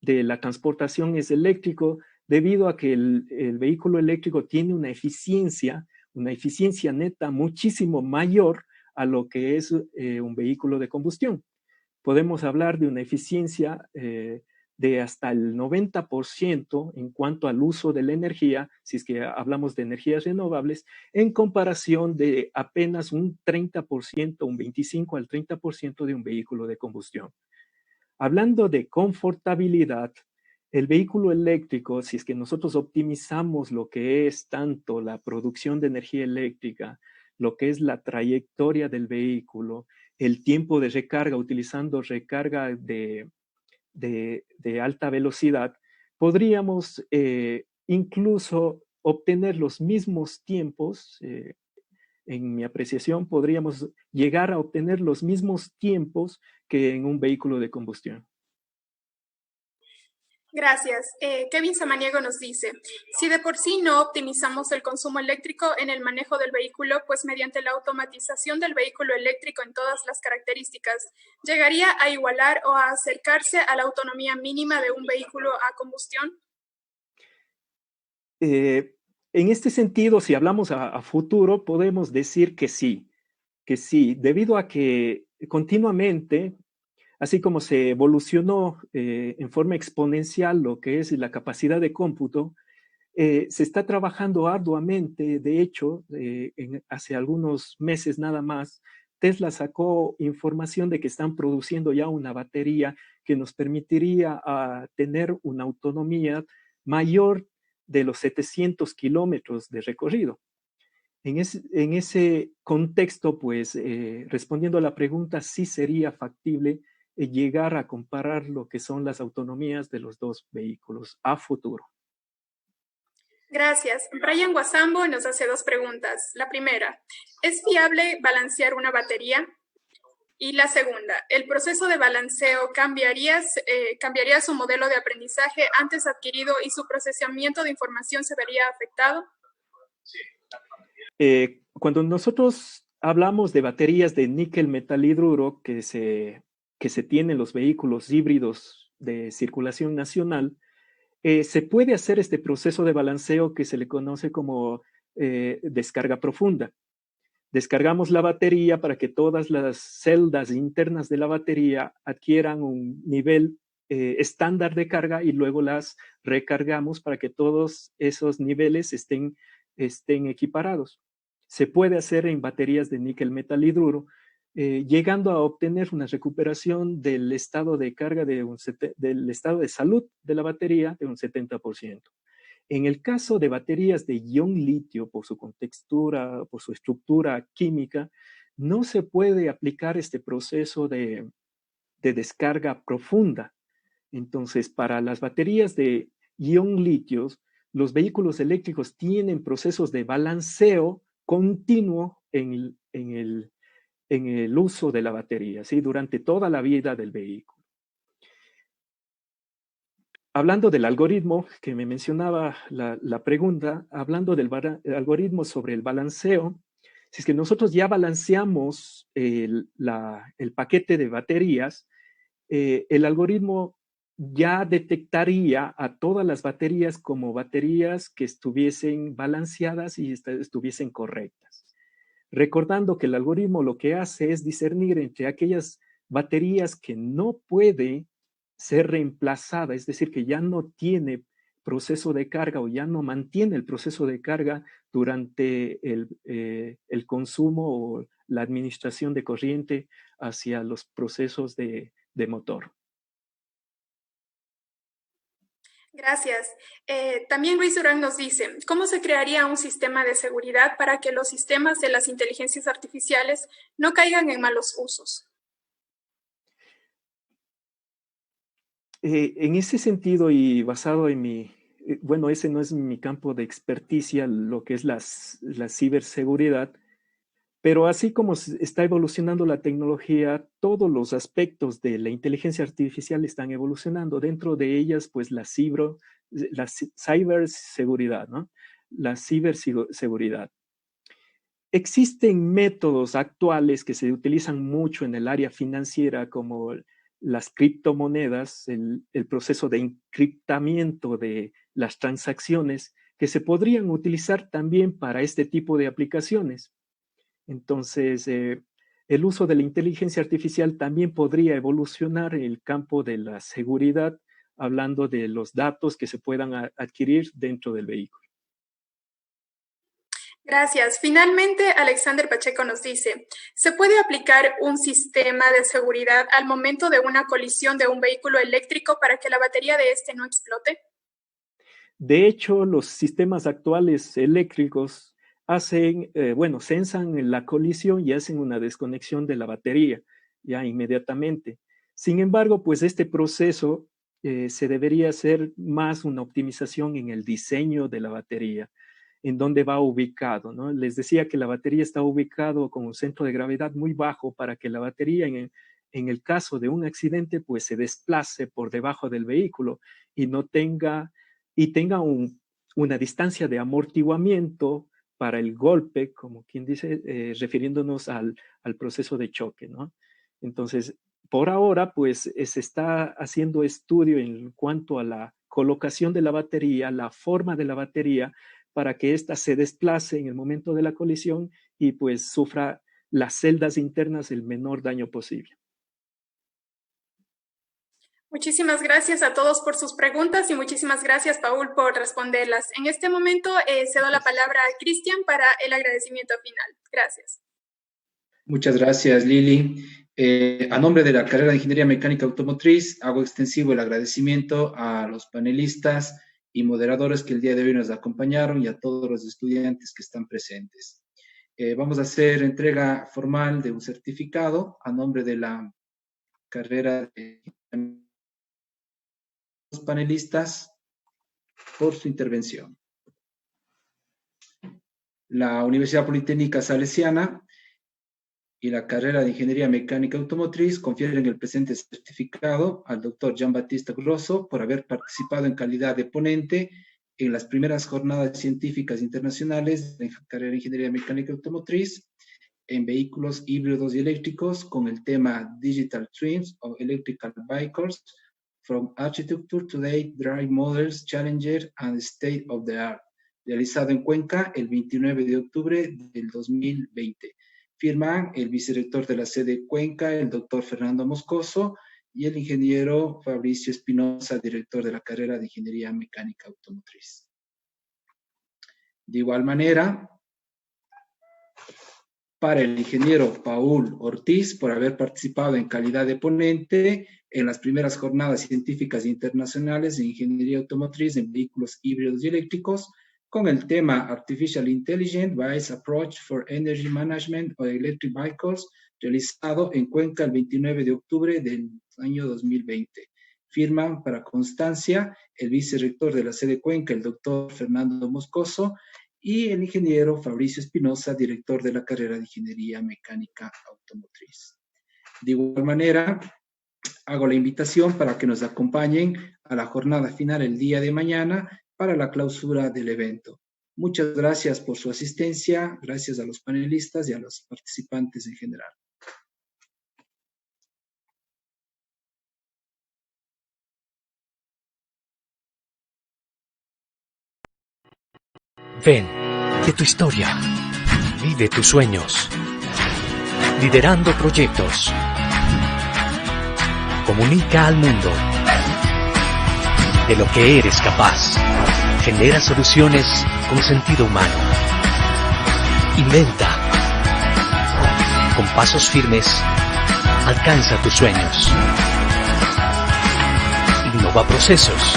la transportación es eléctrico debido a que el vehículo eléctrico tiene una eficiencia neta muchísimo mayor a lo que es un vehículo de combustión. Podemos hablar de una eficiencia de hasta el 90% en cuanto al uso de la energía, si es que hablamos de energías renovables, en comparación de apenas un 30%, un 25 al 30% de un vehículo de combustión. Hablando de confortabilidad, el vehículo eléctrico, si es que nosotros optimizamos lo que es tanto la producción de energía eléctrica, lo que es la trayectoria del vehículo, el tiempo de recarga utilizando recarga de alta velocidad, podríamos incluso obtener los mismos tiempos, en mi apreciación, podríamos llegar a obtener los mismos tiempos que en un vehículo de combustión. Gracias. Kevin Samaniego nos dice, si de por sí no optimizamos el consumo eléctrico en el manejo del vehículo, pues mediante la automatización del vehículo eléctrico en todas las características, ¿llegaría a igualar o a acercarse a la autonomía mínima de un vehículo a combustión? En este sentido, si hablamos a futuro, podemos decir que sí, debido a que continuamente, así como se evolucionó en forma exponencial lo que es la capacidad de cómputo, se está trabajando arduamente. De hecho, hace algunos meses nada más, Tesla sacó información de que están produciendo ya una batería que nos permitiría tener una autonomía mayor de los 700 kilómetros de recorrido. En ese contexto, pues, respondiendo a la pregunta, sí sería factible llegar a comparar lo que son las autonomías de los dos vehículos a futuro. Gracias. Brian Guasambo nos hace dos preguntas. La primera, ¿es viable balancear una batería? Y la segunda, ¿el proceso de balanceo cambiaría su modelo de aprendizaje antes adquirido y su procesamiento de información se vería afectado? Cuando nosotros hablamos de baterías de níquel metal hidruro que se tienen en los vehículos híbridos de circulación nacional, se puede hacer este proceso de balanceo que se le conoce como descarga profunda. Descargamos la batería para que todas las celdas internas de la batería adquieran un nivel estándar de carga y luego las recargamos para que todos esos niveles estén equiparados. Se puede hacer en baterías de níquel metal hidruro, llegando a obtener una recuperación del estado de carga del estado de salud de la batería de un 70%. En el caso de baterías de ion litio, por su contextura, por su estructura química, no se puede aplicar este proceso de descarga profunda. Entonces, para las baterías de ion litio, los vehículos eléctricos tienen procesos de balanceo continuo en el uso de la batería, ¿sí? Durante toda la vida del vehículo. Hablando del algoritmo que me mencionaba la pregunta, hablando del algoritmo sobre el balanceo, si es que nosotros ya balanceamos el paquete de baterías, el algoritmo ya detectaría a todas las baterías como baterías que estuviesen balanceadas y estuviesen correctas. Recordando que el algoritmo lo que hace es discernir entre aquellas baterías que no puede ser reemplazada, es decir, que ya no tiene proceso de carga o ya no mantiene el proceso de carga durante el consumo o la administración de corriente hacia los procesos de motor. Gracias. También Luis Durán nos dice, ¿cómo se crearía un sistema de seguridad para que los sistemas de las inteligencias artificiales no caigan en malos usos? En ese sentido y basado en bueno, ese no es mi campo de experticia, lo que es la ciberseguridad, Pero así como está evolucionando la tecnología, todos los aspectos de la inteligencia artificial están evolucionando. Dentro de ellas, pues la ciberseguridad, ¿no? La ciberseguridad. Existen métodos actuales que se utilizan mucho en el área financiera, como las criptomonedas, el proceso de encriptamiento de las transacciones, que se podrían utilizar también para este tipo de aplicaciones. Entonces, el uso de la inteligencia artificial también podría evolucionar en el campo de la seguridad, hablando de los datos que se puedan adquirir dentro del vehículo. Gracias. Finalmente, Alexander Pacheco nos dice, ¿se puede aplicar un sistema de seguridad al momento de una colisión de un vehículo eléctrico para que la batería de este no explote? De hecho, los sistemas actuales eléctricos sensan la colisión y hacen una desconexión de la batería ya inmediatamente. Sin embargo, pues este proceso se debería hacer más una optimización en el diseño de la batería, en dónde va ubicado, ¿no? Les decía que la batería está ubicado con un centro de gravedad muy bajo para que la batería en el caso de un accidente pues se desplace por debajo del vehículo y tenga una distancia de amortiguamiento para el golpe, como quien dice, refiriéndonos al proceso de choque, ¿no? Entonces, por ahora, pues se está haciendo estudio en cuanto a la colocación de la batería, la forma de la batería, para que ésta se desplace en el momento de la colisión y pues sufra las celdas internas el menor daño posible. Muchísimas gracias a todos por sus preguntas y muchísimas gracias, Paul, por responderlas. En este momento cedo la palabra a Cristian para el agradecimiento final. Gracias. Muchas gracias, Lili. A nombre de la carrera de Ingeniería Mecánica Automotriz, hago extensivo el agradecimiento a los panelistas y moderadores que el día de hoy nos acompañaron y a todos los estudiantes que están presentes. Vamos a hacer entrega formal de un certificado a nombre de la carrera de los panelistas por su intervención. La Universidad Politécnica Salesiana y la carrera de Ingeniería Mecánica Automotriz confieren el presente certificado al doctor Gianbattista Grosso por haber participado en calidad de ponente en las primeras jornadas científicas internacionales de la carrera de Ingeniería Mecánica Automotriz en vehículos híbridos y eléctricos con el tema Digital Twins of Electrical Vehicles from Architecture to Date Drive Models, Challenger and State of the Art, realizado en Cuenca el 29 de octubre del 2020. Firman el vicerrector de la sede Cuenca, el doctor Fernando Moscoso, y el ingeniero Fabricio Espinosa, director de la carrera de Ingeniería Mecánica Automotriz. De igual manera, para el ingeniero Paul Ortiz, por haber participado en calidad de ponente en las primeras jornadas científicas internacionales de Ingeniería Automotriz en vehículos híbridos y eléctricos, con el tema Artificial Intelligence Based Approach for Energy Management of Electric Vehicles, realizado en Cuenca el 29 de octubre del año 2020. Firman para constancia el vicerrector de la sede Cuenca, el doctor Fernando Moscoso, y el ingeniero Fabricio Espinosa, director de la carrera de Ingeniería Mecánica Automotriz. De igual manera, hago la invitación para que nos acompañen a la jornada final el día de mañana para la clausura del evento. Muchas gracias por su asistencia, gracias a los panelistas y a los participantes en general. Ven, de tu historia, vive tus sueños, liderando proyectos. Comunica al mundo de lo que eres capaz. Genera soluciones con sentido humano. Inventa. Con pasos firmes, alcanza tus sueños. Innova procesos.